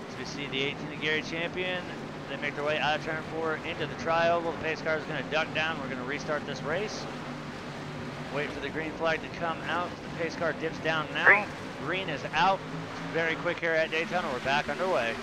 As we see the 18 of Gary Champion, they make their way out of turn 4 into the tri-oval. The pace car is going to duck down. We're going to restart this race. Wait for the green flag to come out. The pace car dips down now. Green is out. Very quick here at Daytona. We're back underway.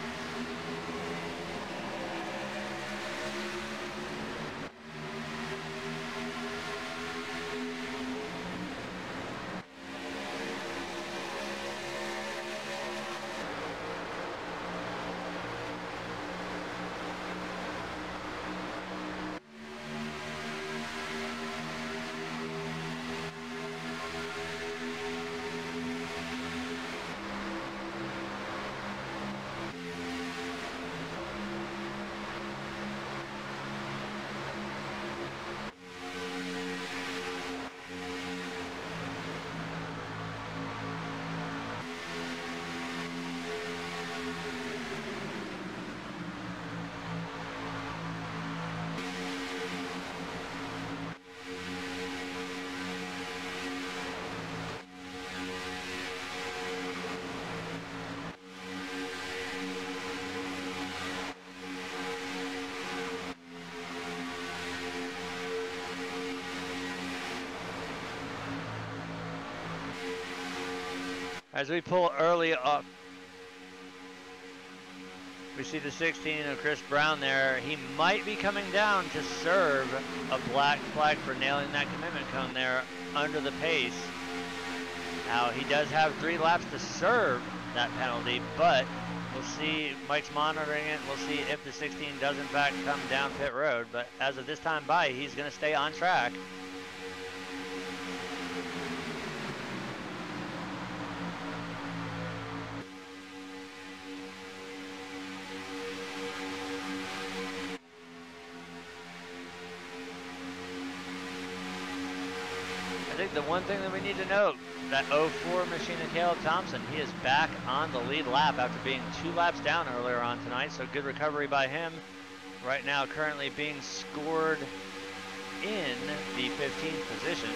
As we pull early up, we see the 16 of Chris Brown there. He might be coming down to serve a black flag for nailing that commitment cone there under the pace. Now, he does have 3 laps to serve that penalty, but we'll see. Mike's monitoring it. We'll see if the 16 does in fact come down pit road. But as of this time by, he's going to stay on track. I think the one thing that we need to note, that 04 machine of Caleb Thompson, he is back on the lead lap after being 2 laps down earlier on tonight, so good recovery by him. Right now currently being scored in the 15th position.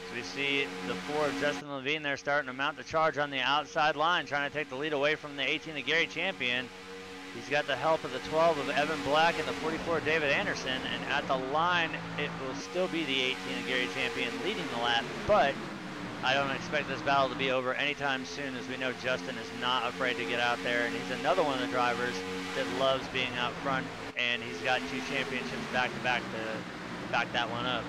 So we see the 4 of Justin Levine there starting to mount the charge on the outside line, trying to take the lead away from the 18 of Gary Champion. He's got the help of the 12 of Evan Black and the 44 of David Anderson, and at the line it will still be the 18 of Gary Champion leading the lap, but I don't expect this battle to be over anytime soon, as we know Justin is not afraid to get out there, and he's another one of the drivers that loves being out front, and he's got 2 championships back to back to back that one up.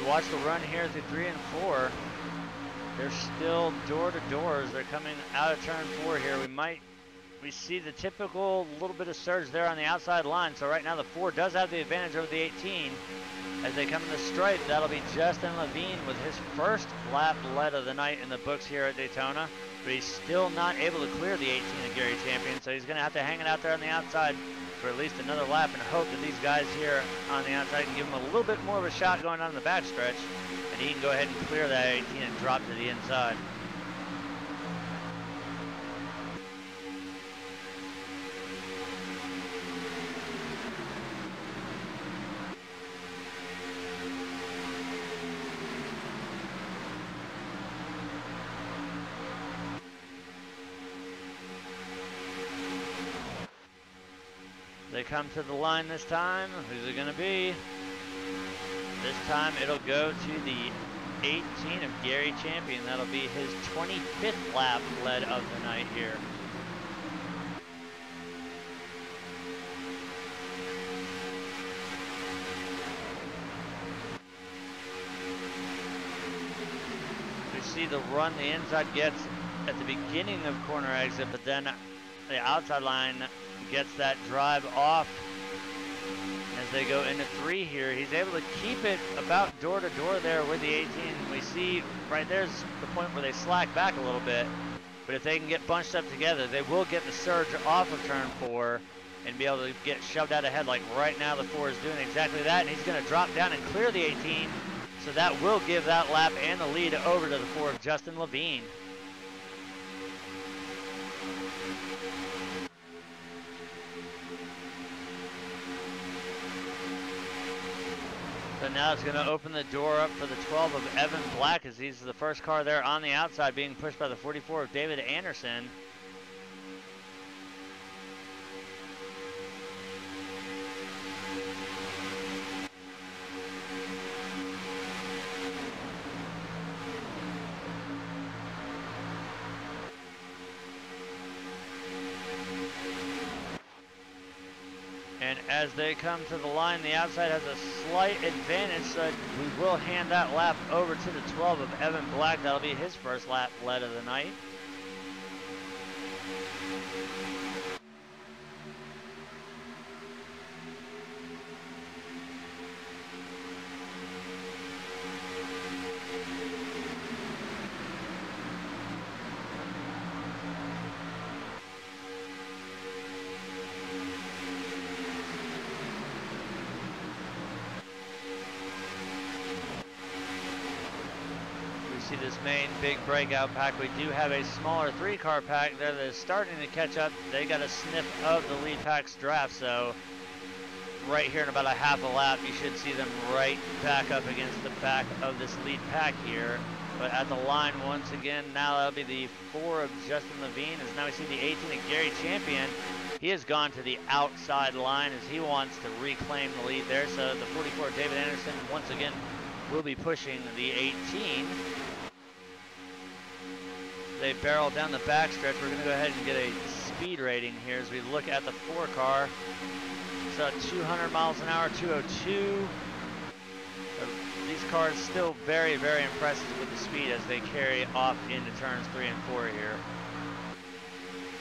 Watch the run here through 3 and 4. They're still door to doors. They're coming out of turn 4 here. We might we see the typical little bit of surge there on the outside line. So right now the 4 does have the advantage over the 18. As they come in the stripe, that'll be Justin Levine with his first lap lead of the night in the books here at Daytona. But he's still not able to clear the 18 of Gary Champion, so he's going to have to hang it out there on the outside for at least another lap and hope that these guys here on the outside can give him a little bit more of a shot going on in the backstretch, and he can go ahead and clear that 18 and drop to the inside. They come to the line this time. Who's it going to be? This time it'll go to the 18 of Gary Champion. That'll be his 25th lap lead of the night here. We see the run the inside gets at the beginning of corner exit, but then the outside line gets that drive off as they go into 3 here. He's able to keep it about door to door there with the 18. We see right there's the point where they slack back a little bit, but if they can get bunched up together, they will get the surge off of turn 4 and be able to get shoved out ahead. Like right now the 4 is doing exactly that, and he's going to drop down and clear the 18, so that will give that lap and the lead over to the 4 of Justin Levine. So now it's going to open the door up for the 12 of Evan Black, as he's the first car there on the outside being pushed by the 44 of David Anderson. And as they come to the line, the outside has a slight advantage, so we will hand that lap over to the 12 of Evan Black. That'll be his first lap lead of the night. See this main big breakout pack. We do have a smaller 3-car pack there that is starting to catch up. They got a sniff of the lead pack's draft, so right here in about a half a lap, you should see them right back up against the back of this lead pack here. But at the line once again, now that'll be the 4 of Justin Levine, as now we see the 18 of Gary Champion. He has gone to the outside line as he wants to reclaim the lead there. So the 44 of David Anderson once again will be pushing the 18. They barrel down the backstretch. We're going to go ahead and get a speed rating here as we look at the 4 car. So 200 miles an hour, 202. These cars still very, very impressive with the speed as they carry off into turns 3 and 4 here.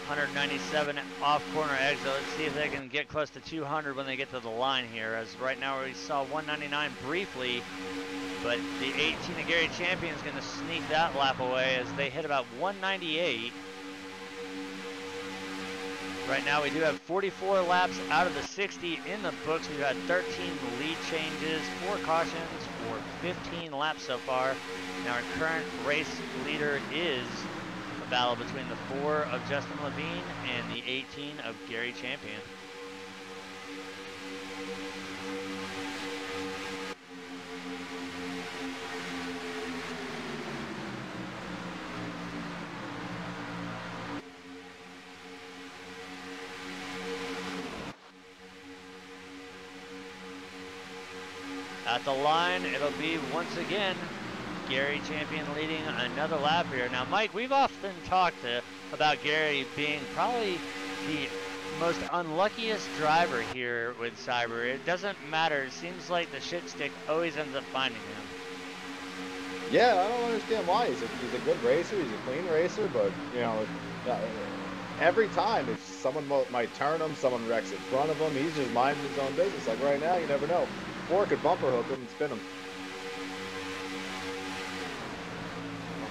197 off corner exit. Let's see if they can get close to 200 when they get to the line here, as right now we saw 199 briefly. But the 18 of Gary Champion is going to sneak that lap away as they hit about 198. Right now we do have 44 laps out of the 60 in the books. We've had 13 lead changes, 4 cautions for 15 laps so far. Now our current race leader is a battle between the 4 of Justin Levine and the 18 of Gary Champion. At the line, it'll be once again Gary Champion leading another lap here. Now, Mike, we've often talked about Gary being probably the most unluckiest driver here with Cyber. It doesn't matter. It seems like the shit stick always ends up finding him. Yeah, I don't understand why. He's a good racer. He's a clean racer, but you know, every time, if someone might turn him, someone wrecks in front of him, he's just minding his own business. Like right now, you never know. 4 could bumper hook him and spin him.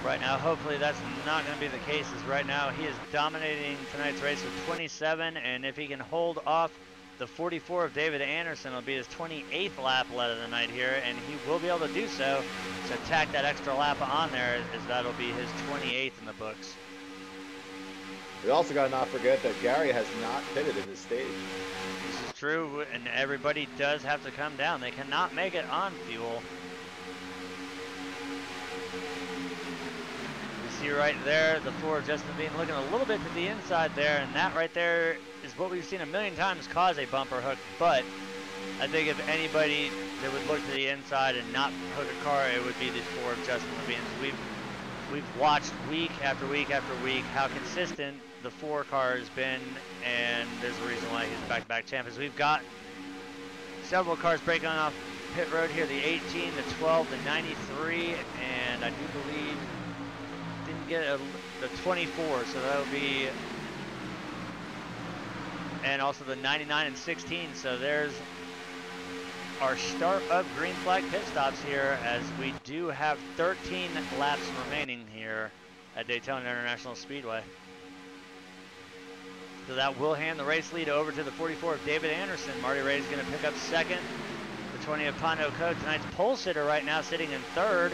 Right now, hopefully that's not going to be the case, as right now he is dominating tonight's race with 27, and if he can hold off the 44 of David Anderson, it'll be his 28th lap led of the night here, and he will be able to do so. So tack that extra lap on there, as that'll be his 28th in the books. We also got to not forget that Gary has not pitted in this stage. This is true, and everybody does have to come down. They cannot make it on fuel. You see right there, the 4 of Justin Bean looking a little bit to the inside there, and that right there is what we've seen a million times cause a bumper hook. But I think if anybody that would look to the inside and not hook a car, it would be the 4 of Justin Levine's. We've watched week after week after week how consistent the 4 car has been, and there's a reason why he's the back-to-back champ. As we've got several cars breaking off pit road here, the 18, the 12, the 93, and I do believe didn't get the 24, so that would be, and also the 99 and 16. So there's our start of green flag pit stops here, as we do have 13 laps remaining here at Daytona International Speedway. So that will hand the race lead over to the 44 of David Anderson. Marty Ray is going to pick up second. The 20 of Pondo Code, tonight's pole sitter right now, sitting in third.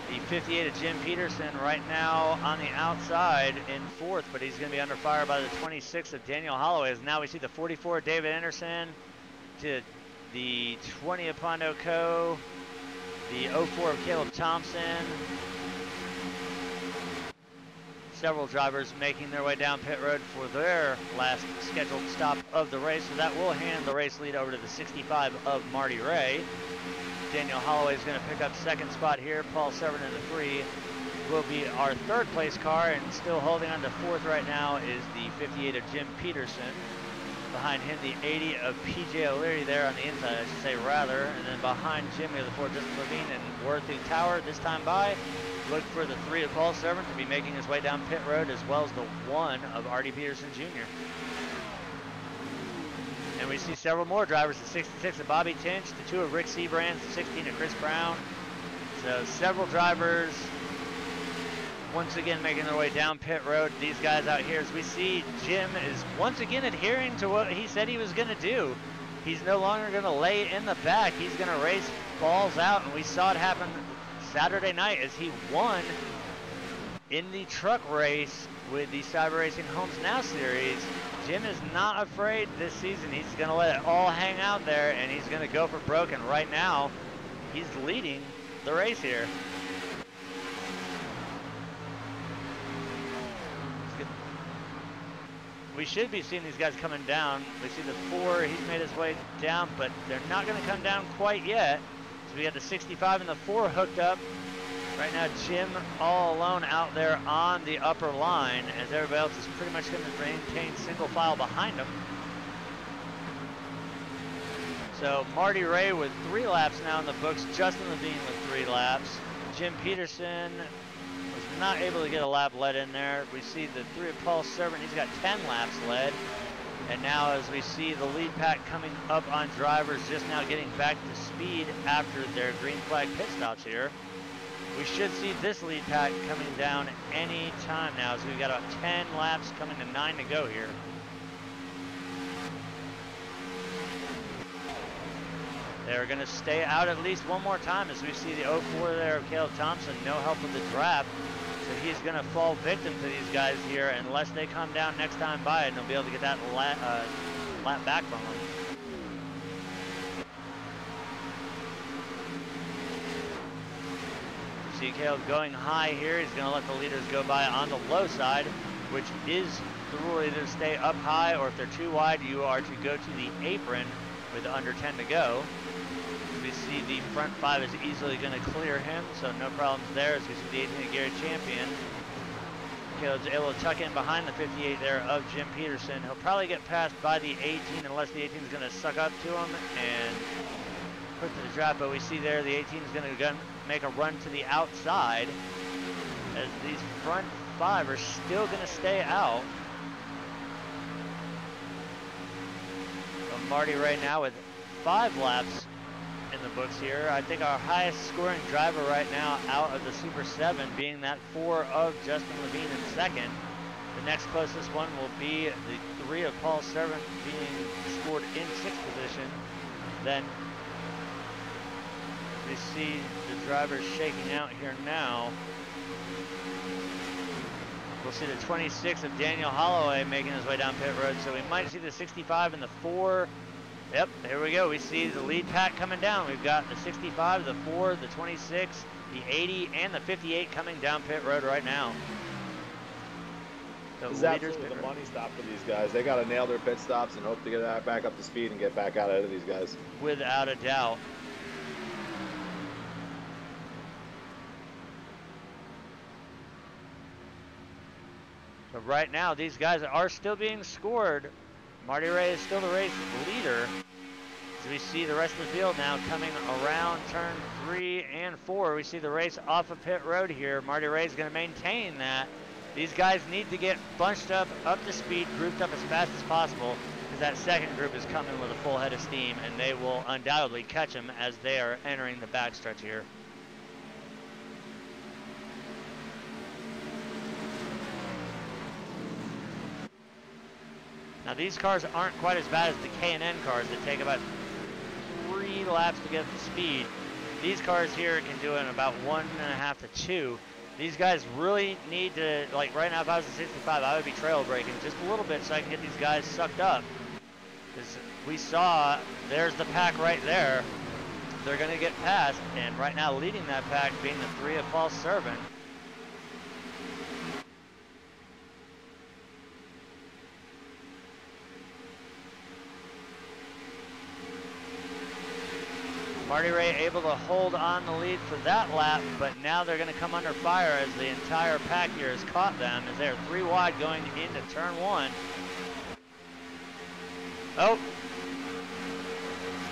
The 58 of Jim Peterson right now on the outside in fourth, but he's going to be under fire by the 26 of Daniel Holloway. As now we see the 44 of David Anderson to the 20 of Pondo Co, the 04 of Caleb Thompson. Several drivers making their way down pit road for their last scheduled stop of the race, so that will hand the race lead over to the 65 of Marty Ray. Daniel Holloway is going to pick up second spot here. Paul Severn in the 3 will be our third place car, and still holding on to fourth right now is the 58 of Jim Peterson. Behind him, the 80 of PJ O'Leary there on the inside, I should say, rather. And then behind Jim, we have the 4 Justin Levine and Worthy Tower this time by. Look for the 3 of Paul Severn to be making his way down pit road, as well as the 1 of Artie Peterson Jr. And we see several more drivers, the 66 of Bobby Tinch, the 2 of Rick Seabrands, the 16 of Chris Brown. So several drivers once again making their way down pit road. These guys out here, as we see, Jim is once again adhering to what he said he was going to do. He's no longer going to lay in the back. He's going to race balls out, and we saw it happen Saturday night as he won in the truck race with the Cyber Racing Homes Now Series. Jim is not afraid this season. He's going to let it all hang out there, and he's going to go for broke. And right now, he's leading the race here. We should be seeing these guys coming down. We see the 4, he's made his way down, but they're not going to come down quite yet. So we got the 65 and the 4 hooked up. Right now, Jim all alone out there on the upper line, as everybody else is pretty much going to maintain single file behind him. So Marty Ray with 3 laps now in the books. Justin Levine with 3 laps. Jim Peterson was not able to get a lap led in there. We see the 3 of Paul Severn, he's got 10 laps led. And now as we see the lead pack coming up on drivers just now getting back to speed after their green flag pit stops here. We should see this lead pack coming down any time now, as we've got about 10 laps coming to 9 to go here. They're going to stay out at least one more time, as we see the 04 there of Caleb Thompson, no help with the draft. So he's going to fall victim to these guys here unless they come down next time by, and they'll be able to get that lap back from them. See Caleb going high here. He's going to let the leaders go by on the low side, which is the rule. Either stay up high, or if they're too wide, you are to go to the apron with under 10 to go. We see the front 5 is easily going to clear him, so no problems there. As we see the 18 of Gary Champion. Caleb's able to tuck in behind the 58 there of Jim Peterson. He'll probably get passed by the 18 unless the 18 is going to suck up to him and put to the draft. But we see there the 18 is going to make a run to the outside, as these front 5 are still going to stay out. So Marty right now with 5 laps in the books here. I think our highest scoring driver right now out of the Super 7 being that 4 of Justin Levine in second. The next closest one will be the 3 of Paul Servant being scored in 6th position. Then we see the drivers shaking out here now. We'll see the 26 of Daniel Holloway making his way down pit road. So we might see the 65 and the 4. Yep, here we go. We see the lead pack coming down. We've got the 65, the 4, the 26, the 80, and the 58 coming down pit road right now. This is absolutely the money stop for these guys. They got to nail their pit stops and hope to get back up to speed and get back out ahead of these guys. Without a doubt. But right now, these guys are still being scored. Marty Ray is still the race leader. As we see the rest of the field now coming around turn 3 and 4. We see the race off of pit road here. Marty Ray is going to maintain that. These guys need to get bunched up to speed, grouped up as fast as possible, because that second group is coming with a full head of steam, and they will undoubtedly catch them as they are entering the backstretch here. Now these cars aren't quite as bad as the K&N cars that take about 3 laps to get up to speed. These cars here can do it in about 1.5 to 2. These guys really need to, like right now if I was a 65, I would be trail braking just a little bit so I can get these guys sucked up. Because we saw, there's the pack right there. They're going to get past, and right now leading that pack being the 3 of Paul Servant. Marty Ray able to hold on the lead for that lap, but now they're going to come under fire as the entire pack here has caught them as they're 3 wide going into turn 1. Oh,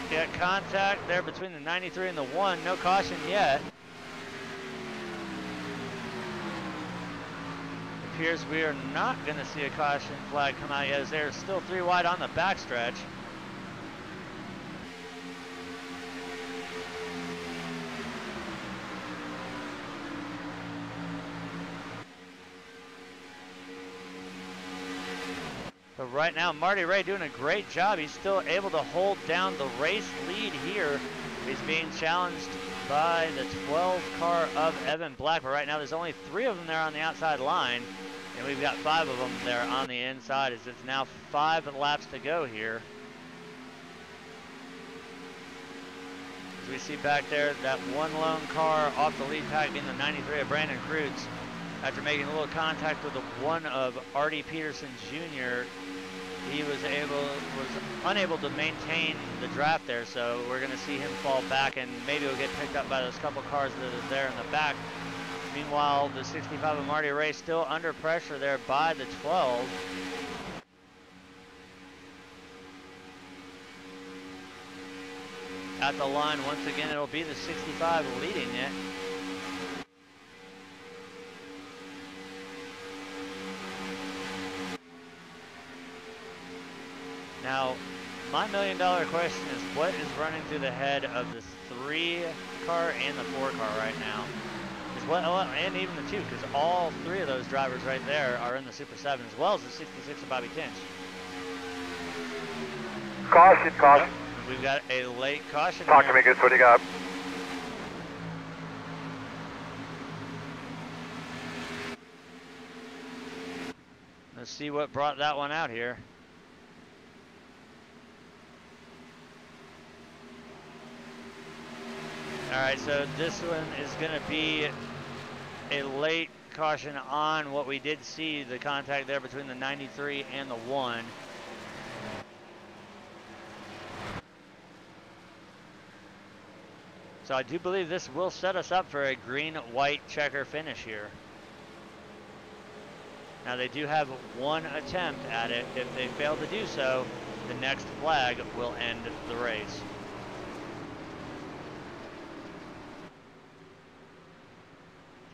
get contact there between the 93 and the 1. No caution yet. It appears we are not going to see a caution flag come out yet as they're still 3 wide on the backstretch. But right now, Marty Ray doing a great job. He's still able to hold down the race lead here. He's being challenged by the 12 car of Evan Black. But right now, there's only 3 of them there on the outside line. And we've got 5 of them there on the inside as it's now 5 laps to go here. As we see back there, that one lone car off the lead pack being the 93 of Brandon Kreutz. After making a little contact with the 1 of Artie Peterson Jr., he was unable to maintain the draft there, so we're going to see him fall back, and maybe he'll get picked up by those couple cars that are there in the back. Meanwhile, the 65 of Marty Ray still under pressure there by the 12. At the line, once again, it'll be the 65 leading it. Now, my $1 million question is what is running through the head of the 3 car and the 4 car right now? And even the 2, because all 3 of those drivers right there are in the Super 7, as well as the 66 of Bobby Kinch. Caution, caution. Yep, we've got a late caution. Talk to me, Goose, what do you got? Let's see what brought that one out here. All right, so this one is going to be a late caution on what we did see, the contact there between the 93 and the 1. So I do believe this will set us up for a green-white checker finish here. Now they do have 1 attempt at it. If they fail to do so, the next flag will end the race.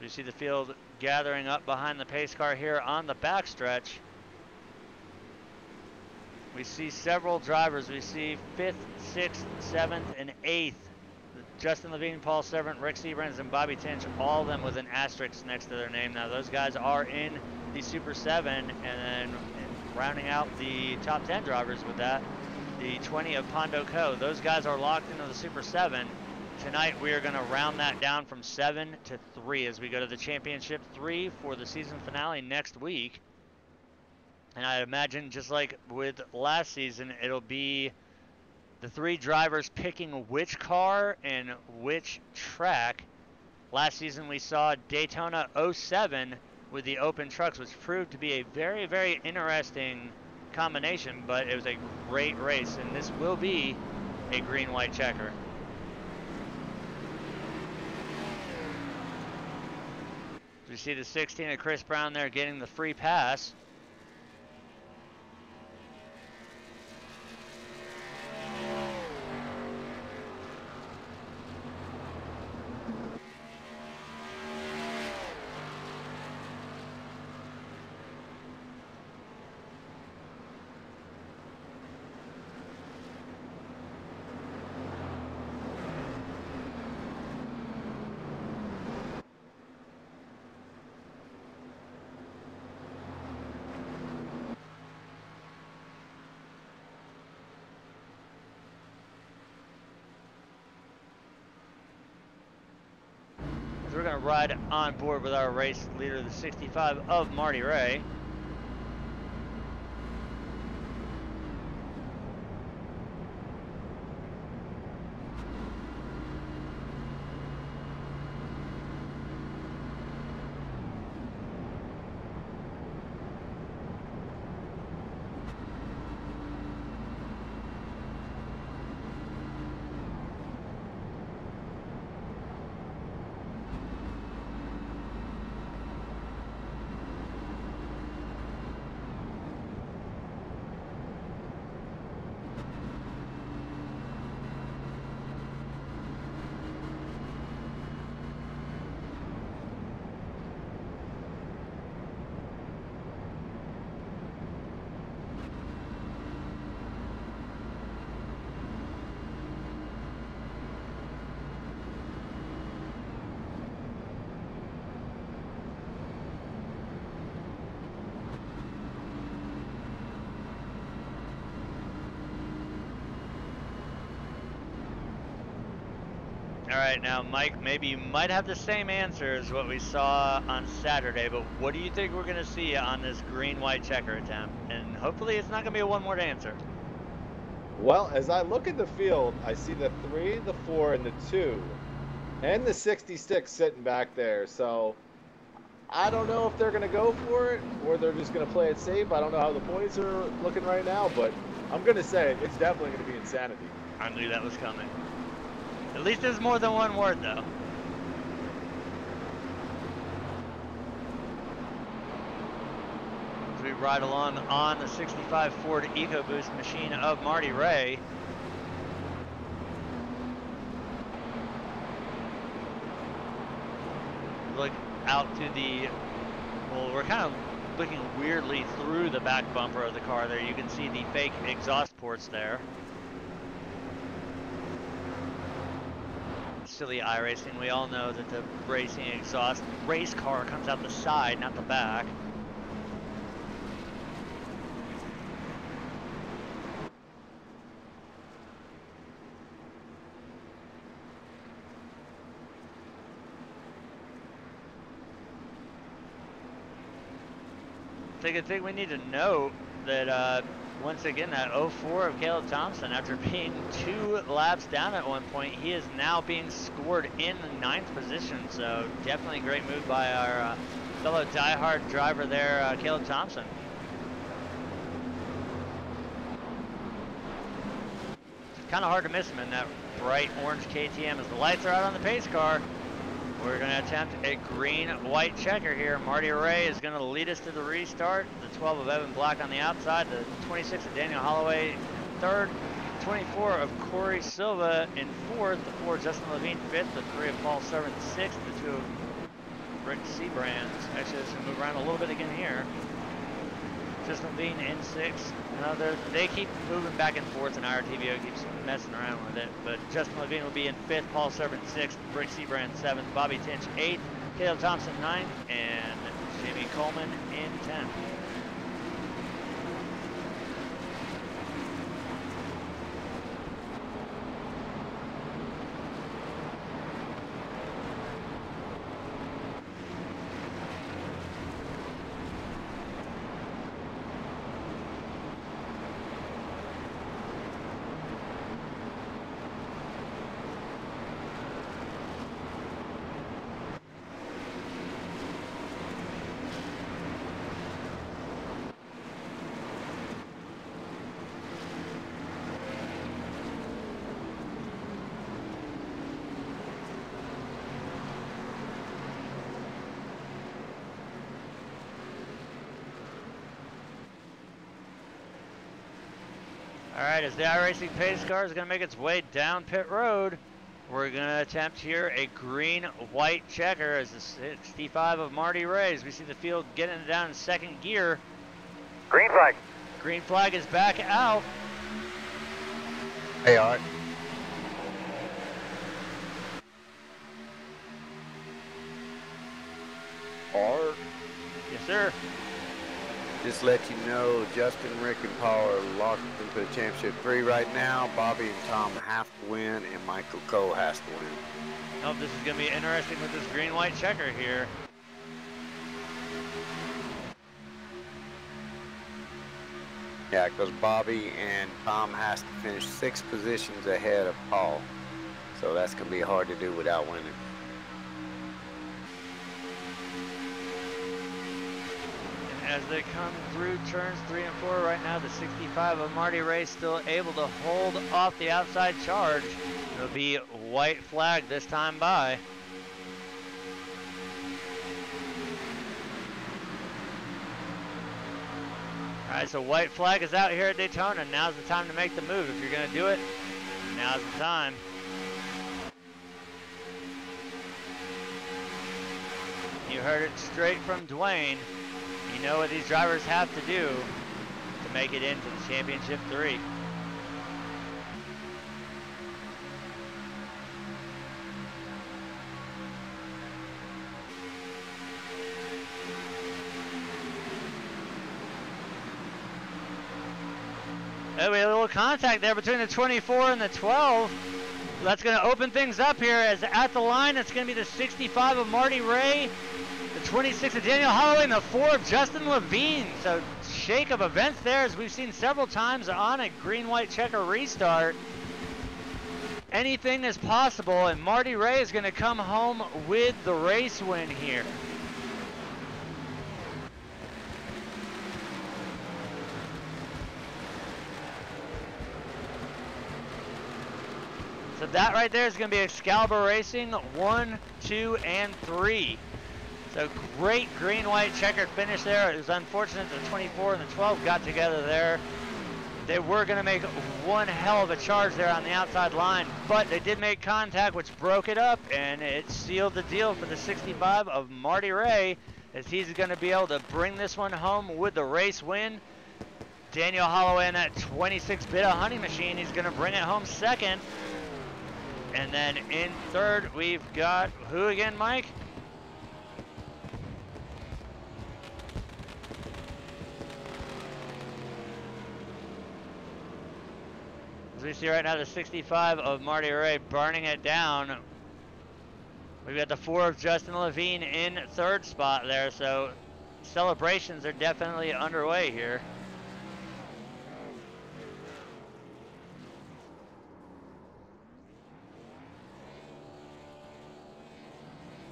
We see the field gathering up behind the pace car here on the backstretch. We see several drivers. We see 5th, 6th, 7th, and 8th. Justin Levine, Paul Servant, Rick Seabrans, and Bobby Tinch, all of them with an asterisk next to their name. Now those guys are in the Super 7, and then rounding out the top 10 drivers with that, the 20 of Pondo Co. Those guys are locked into the Super 7. Tonight we are going to round that down from 7 to 3 as we go to the Championship 3 for the season finale next week. And I imagine, just like with last season, it'll be the 3 drivers picking which car and which track. Last season we saw Daytona 07 with the open trucks, which proved to be a very, very interesting combination, but it was a great race, and this will be a green-white checker. We see the 16 of Chris Brown there getting the free pass. We're going to ride on board with our race leader, the 65 of Marty Ray. All right, now Mike, maybe you might have the same answer as what we saw on Saturday, but what do you think we're gonna see on this green-white checker attempt? And hopefully it's not gonna be a one-word answer. Well, as I look at the field, I see the 3, the 4, and the 2, and the 66 sitting back there. So I don't know if they're going to go for it or they're just going to play it safe. I don't know how the points are looking right now, but I'm going to say it's definitely going to be insanity. I knew that was coming. At least there's more than one word, though. As we ride along on the 65 Ford EcoBoost machine of Marty Ray. Look out to the, well, we're kind of looking weirdly through the back bumper of the car there. You can see the fake exhaust ports there. Silly iRacing, we all know that the racing exhaust race car comes out the side, not the back. I think we need to note that once again, that 04 of Caleb Thompson, after being 2 laps down at one point, he is now being scored in the 9th position. So definitely a great move by our fellow diehard driver there, Caleb Thompson. It's kind of hard to miss him in that bright orange KTM as the lights are out on the pace car. We're going to attempt a green-white checker here. Marty Ray is going to lead us to the restart. The 12 of Evan Black on the outside. The 26 of Daniel Holloway third. 24 of Corey Silva in fourth. The 4 Justin Levine fifth. The 3 of Paul Servant sixth. The 2 of Rick Seabrands. Actually, it's going to move around a little bit again here. Justin Levine in 6th. They keep moving back and forth, and our TVO keeps messing around with it. But Justin Levine will be in 5th, Paul Servant 6th, Rick Seabrand 7th, Bobby Tinch 8th, Caleb Thompson 9th, and Jamie Coleman in 10th. All right, as the iRacing pace car is going to make its way down pit road, we're going to attempt here a green-white checker as the 65 of Marty Ray. As we see the field getting it down in 2nd gear. Green flag. Green flag is back out. Hey, Art. Art. Yes, sir. Just let you know, Justin, Rick, and Paul are locked into the championship 3 right now. Bobby and Tom have to win, and Michael Cole has to win. Oh, this is going to be interesting with this green-white checker here. Yeah, because Bobby and Tom has to finish 6 positions ahead of Paul. So that's going to be hard to do without winning. As they come through turns 3 and 4 right now, the 65 of Marty Ray still able to hold off the outside charge. It'll be white flag this time by. All right, so white flag is out here at Daytona. Now's the time to make the move. If you're going to do it, now's the time. You heard it straight from Dwayne. You know what these drivers have to do to make it into the championship 3. Oh, we had a little contact there between the 24 and the 12. That's going to open things up here as at the line, it's going to be the 65 of Marty Ray, the 26 of Daniel Holloway, and the 4 of Justin Levine. So shake of events there, as we've seen several times on a green-white checker restart. Anything is possible, and Marty Ray is going to come home with the race win here. So that right there is going to be Excalibur Racing 1, 2, and 3. So great green-white checkered finish there. It was unfortunate the 24 and the 12 got together there. They were going to make one hell of a charge there on the outside line, but they did make contact, which broke it up, and it sealed the deal for the 65 of Marty Ray, as he's going to be able to bring this one home with the race win. Daniel Holloway in that 26-bit hunting machine, he's going to bring it home second. And then in third, we've got who again, Mike? As we see right now, the 65 of Marty Ray burning it down. We've got the 4 of Justin Levine in third spot there, so celebrations are definitely underway here.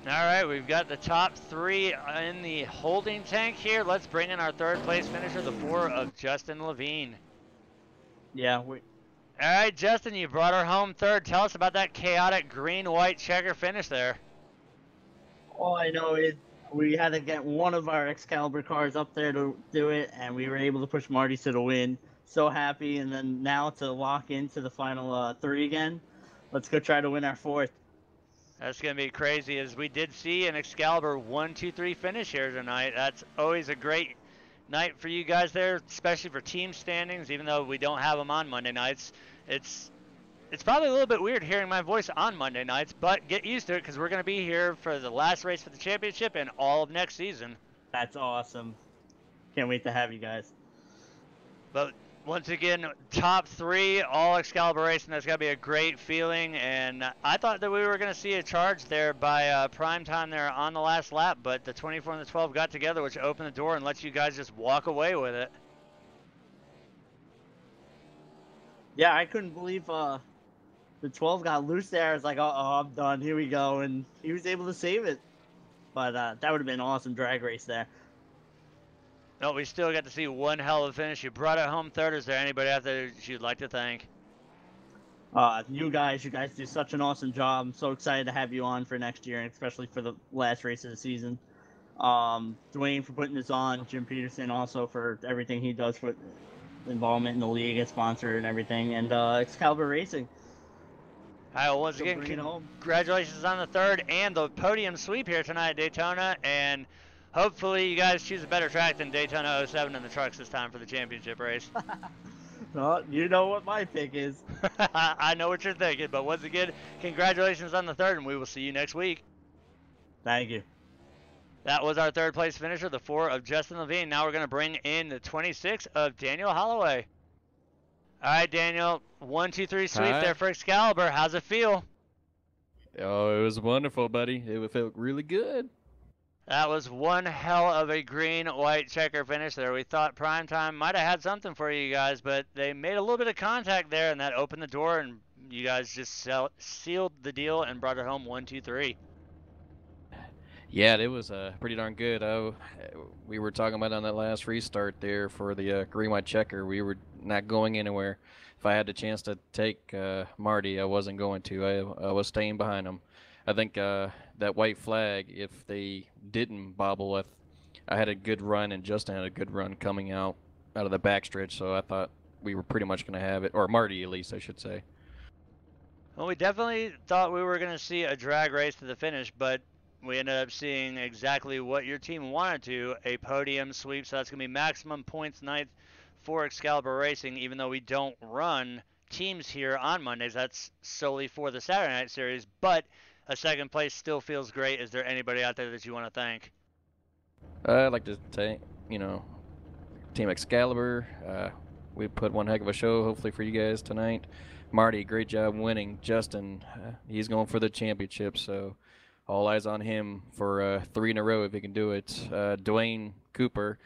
All right, we've got the top 3 in the holding tank here. Let's bring in our third place finisher, the 4 of Justin Levine. Yeah, All right, Justin, you brought her home third. Tell us about that chaotic green-white checker finish there. all I know is we had to get one of our Excalibur cars up there to do it, and we were able to push Marty to the win. So happy, and then now to lock into the final 3 again. Let's go try to win our 4th. That's going to be crazy, as we did see an Excalibur 1-2-3 finish here tonight. That's always a great night for you guys there, especially for team standings, even though we don't have them on Monday nights. It's probably a little bit weird hearing my voice on Monday nights, but get used to it because we're going to be here for the last race for the championship and all of next season. That's awesome. Can't wait to have you guys. But once again, top 3, all Excalibur racing. That's got to be a great feeling. And I thought that we were going to see a charge there by prime time there on the last lap, but the 24 and the 12 got together, which opened the door and lets you guys just walk away with it. Yeah, I couldn't believe the 12 got loose there. I was like, oh, I'm done. Here we go. And he was able to save it. But that would have been an awesome drag race there. No, we still got to see one hell of a finish. You brought it home third. Is there anybody out there you'd like to thank? You guys do such an awesome job. I'm so excited to have you on for next year, and especially for the last race of the season. Dwayne for putting this on, Jim Peterson also for everything he does for involvement in the league and sponsor and everything, and Excalibur Racing. All right, well, once again, congratulations on the third and the podium sweep here tonight at Daytona, and hopefully you guys choose a better track than Daytona 07 in the trucks this time for the championship race. Well, you know what my pick is. I know what you're thinking, but once again, congratulations on the third, and we will see you next week. Thank you. That was our third place finisher, the 4 of Justin Levine. Now we're going to bring in the 26 of Daniel Holloway. All right, Daniel, 1-2-3 sweep there for Excalibur. How's it feel? Oh, it was wonderful, buddy. It felt really good. That was one hell of a green-white checker finish there. We thought Primetime might have had something for you guys, but they made a little bit of contact there, and that opened the door, and you guys just sealed the deal and brought it home 1-2-3. Yeah, it was pretty darn good. We were talking about on that last restart there for the green-white checker. We were not going anywhere. If I had the chance to take Marty, I wasn't going to. I was staying behind him. I think that white flag, if they didn't bobble, I had a good run, and Justin had a good run coming out of the backstretch, so I thought we were pretty much going to have it, or Marty at least, I should say. Well, we definitely thought we were going to see a drag race to the finish, but we ended up seeing exactly what your team wanted to, a podium sweep, so that's going to be maximum points night for Excalibur Racing, even though we don't run teams here on Mondays. That's solely for the Saturday Night Series, but a second place still feels great. Is there anybody out there that you want to thank? I'd like to thank, Team Excalibur. We put one heck of a show, hopefully, for you guys tonight. Marty, great job winning. Justin, he's going for the championship, so all eyes on him for 3 in a row if he can do it. Dwayne Cooper,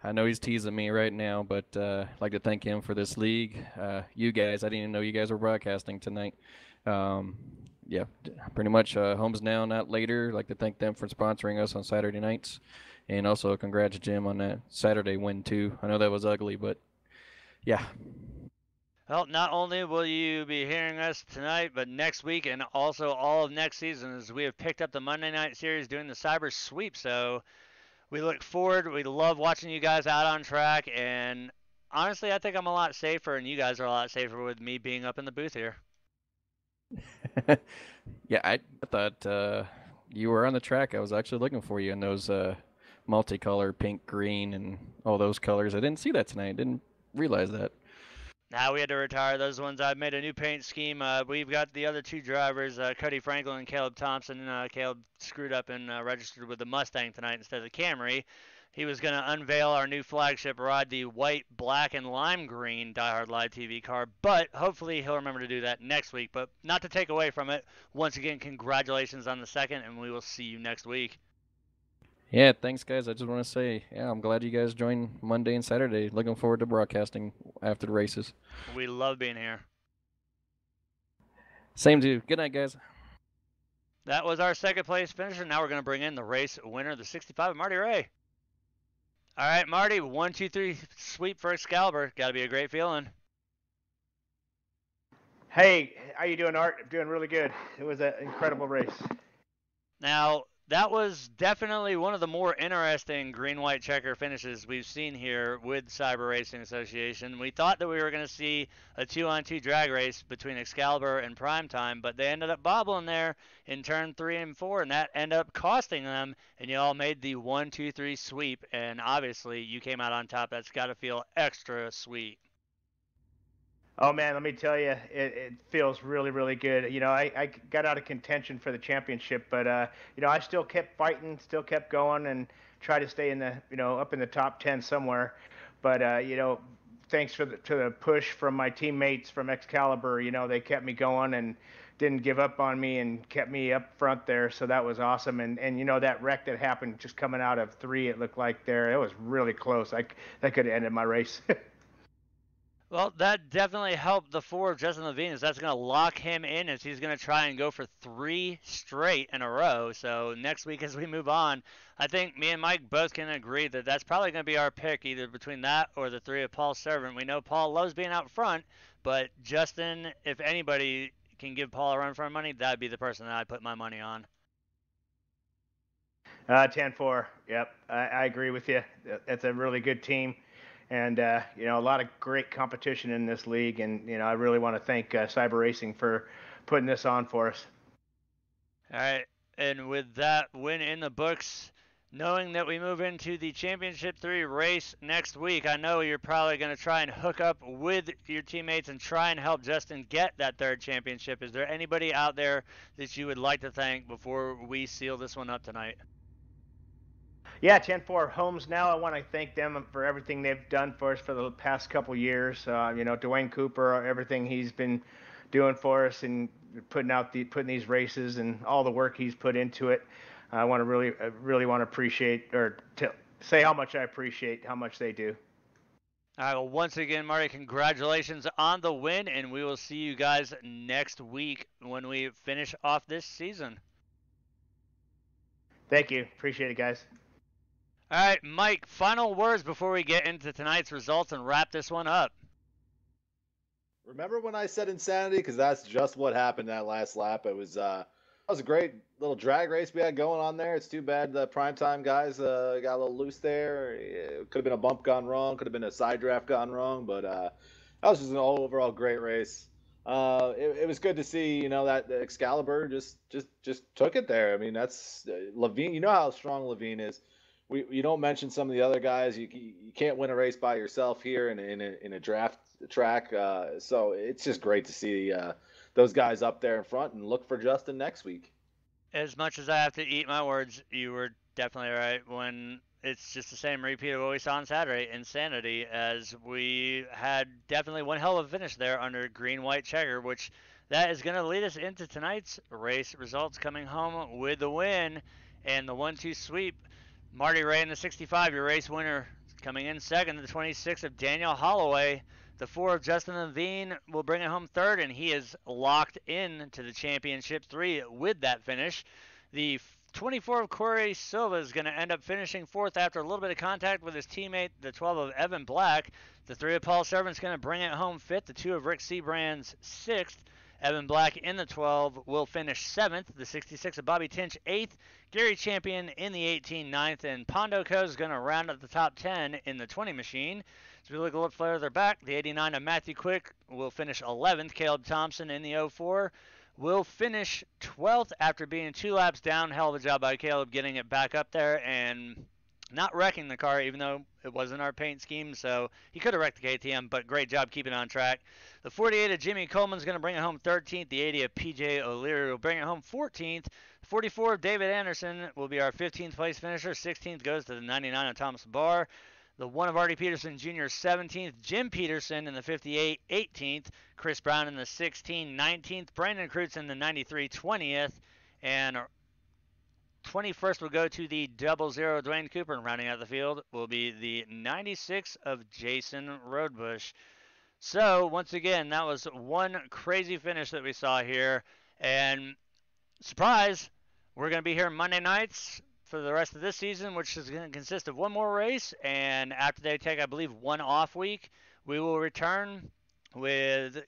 I know he's teasing me right now, but I'd like to thank him for this league. You guys, I didn't even know you guys were broadcasting tonight. Yeah, pretty much home's now, not later. I'd like to thank them for sponsoring us on Saturday nights. And also congrats, Jim, on that Saturday win, too. I know that was ugly, but yeah. Well, not only will you be hearing us tonight, but next week and also all of next season, as we have picked up the Monday Night Series doing the Cyber Sweep. So we look forward. We love watching you guys out on track. And honestly, I think I'm a lot safer, and you guys are a lot safer with me being up in the booth here. Yeah, I thought you were on the track. I was actually looking for you in those multicolor pink, green, and all those colors. I didn't see that tonight. Didn't realize that. Now we had to retire those ones. I made a new paint scheme. We've got the other 2 drivers, Cody Franklin and Caleb Thompson. Caleb screwed up and registered with the Mustang tonight instead of the Camry. He was going to unveil our new flagship rod, the white, black, and lime green Die Hard Live TV car, but hopefully he'll remember to do that next week. But not to take away from it, once again, congratulations on the second, and we will see you next week. Yeah, thanks, guys. I just want to say, I'm glad you guys joined Monday and Saturday. Looking forward to broadcasting after the races. We love being here. Same to you. Good night, guys. That was our second place finisher. Now we're going to bring in the race winner, the 65, Marty Ray. All right, Marty, 1-2-3 sweep for Excalibur. Got to be a great feeling. Hey, how you doing, Art? I'm doing really good. It was an incredible race. Now, that was definitely one of the more interesting green-white checker finishes we've seen here with Cyber Racing Association. We thought that we were going to see a 2-on-2 drag race between Excalibur and Primetime, but they ended up bobbling there in turn 3 and 4, and that ended up costing them, and you all made the 1-2-3 sweep, and obviously you came out on top. That's got to feel extra sweet. Oh man, let me tell you, it feels really, really good. I got out of contention for the championship, but I still kept fighting, still kept going, and try to stay in the, up in the top 10 somewhere. But thanks to the push from my teammates from Excalibur, they kept me going and didn't give up on me and kept me up front there. So that was awesome. And that wreck that happened just coming out of 3, it looked like there, it was really close. That could have ended my race. Well, that definitely helped the 4 of Justin Levine, as that's going to lock him in as he's going to try and go for 3 straight in a row. So next week as we move on, I think me and Mike both can agree that that's probably going to be our pick, either between that or the 3 of Paul Servant. We know Paul loves being out front, but Justin, if anybody can give Paul a run for money, that'd be the person that I'd put my money on. 10-4. Yep, I agree with you. That's a really good team. And, a lot of great competition in this league. And, I really want to thank Cyber Racing for putting this on for us. All right. And with that win in the books, knowing that we move into the Championship 3 race next week, I know you're probably going to try and hook up with your teammates and try and help Justin get that 3rd championship. Is there anybody out there that you would like to thank before we seal this one up tonight? Yeah, 10-4 Homes Now. I want to thank them for everything they've done for us for the past couple years. Dwayne Cooper, everything he's been doing for us and putting these races and all the work he's put into it. I want to really want to appreciate say how much I appreciate how much they do. All right, well, once again, Marty, congratulations on the win, and we will see you guys next week when we finish off this season. Thank you. Appreciate it, guys. All right, Mike, final words before we get into tonight's results and wrap this one up. Remember when I said insanity? Because that's just what happened that last lap. It was a great little drag race we had going on there. It's too bad the primetime guys got a little loose there. It could have been a bump gone wrong. Could have been a side draft gone wrong. But that was just an overall great race. It was good to see, that the Excalibur just took it there. I mean, that's Levine. You know how strong Levine is. You don't mention some of the other guys. You can't win a race by yourself here in a draft track. So it's just great to see those guys up there in front, and look for Justin next week. As much as I have to eat my words, you were definitely right. When it's just the same repeat of what we saw on Saturday, insanity, as we had definitely one hell of a finish there under green-white checker, which that is going to lead us into tonight's race results, coming home with the win and the 1-2 sweep. Marty Ray in the 65, your race winner. Coming in second, the 26 of Daniel Holloway. The 4 of Justin Levine will bring it home third, and he is locked in to the Championship 3 with that finish. The 24 of Corey Silva is going to end up finishing 4th after a little bit of contact with his teammate, the 12 of Evan Black. The 3 of Paul Servant's going to bring it home 5th. The 2 of Rick Seabrand's 6th. Evan Black in the 12 will finish 7th. The 66 of Bobby Tinch 8th. Gary Champion in the 18 9th. And Pondo Co. is going to round up the top 10 in the 20 machine. As we look a little further back, the 89 of Matthew Quick will finish 11th. Caleb Thompson in the 04 will finish 12th after being 2 laps down. Hell of a job by Caleb getting it back up there and not wrecking the car, even though it wasn't our paint scheme, so he could have wrecked the KTM, but great job keeping it on track. The 48 of Jimmy Coleman's going to bring it home 13th. The 80 of PJ O'Leary will bring it home 14th. 44 of David Anderson will be our 15th place finisher. 16th goes to the 99 of Thomas Barr. The 1 of Artie Peterson Jr. 17th. Jim Peterson in the 58 18th. Chris Brown in the 16 19th. Brandon Kreutz in the 93 20th. And 21st will go to the 00 Dwayne Cooper, and rounding out the field will be the 96 of Jason Roadbush. So, once again, that was one crazy finish that we saw here. And, surprise, we're going to be here Monday nights for the rest of this season, which is going to consist of one more race. And after they take, I believe, one off week, we will return with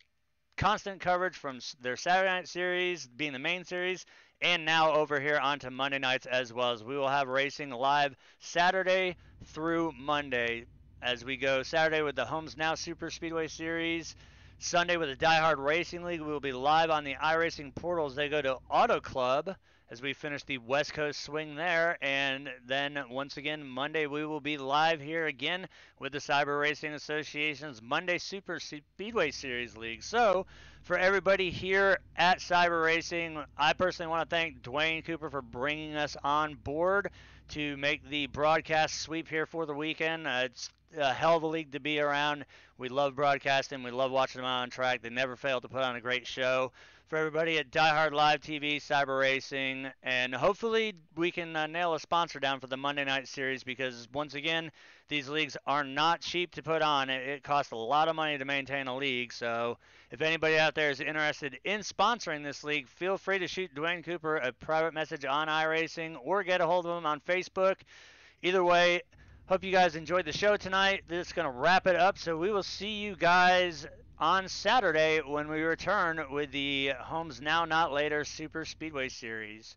constant coverage from their Saturday night series being the main series, and now over here onto Monday nights as well, as we will have racing live Saturday through Monday, as we go Saturday with the Homes Now Super Speedway Series. Sunday with the Die Hard Racing League. We will be live on the iRacing portals. They go to Auto Club as we finish the West Coast swing there. And then once again, Monday we will be live here again with the Cyber Racing Association's Monday Super Speedway Series League. So for everybody here at Cyber Racing, I personally want to thank Dwayne Cooper for bringing us on board to make the broadcast sweep here for the weekend. It's a hell of a league to be around. We love broadcasting. We love watching them on track. They never fail to put on a great show. For everybody at Die Hard Live TV, Cyber Racing, and hopefully we can nail a sponsor down for the Monday night series, because once again, these leagues are not cheap to put on. It costs a lot of money to maintain a league. So if anybody out there is interested in sponsoring this league, feel free to shoot Dwayne Cooper a private message on iRacing or get a hold of him on Facebook. Either way, hope you guys enjoyed the show tonight. This is going to wrap it up, so we will see you guys on Saturday when we return with the Homes Now Not Later Super Speedway Series.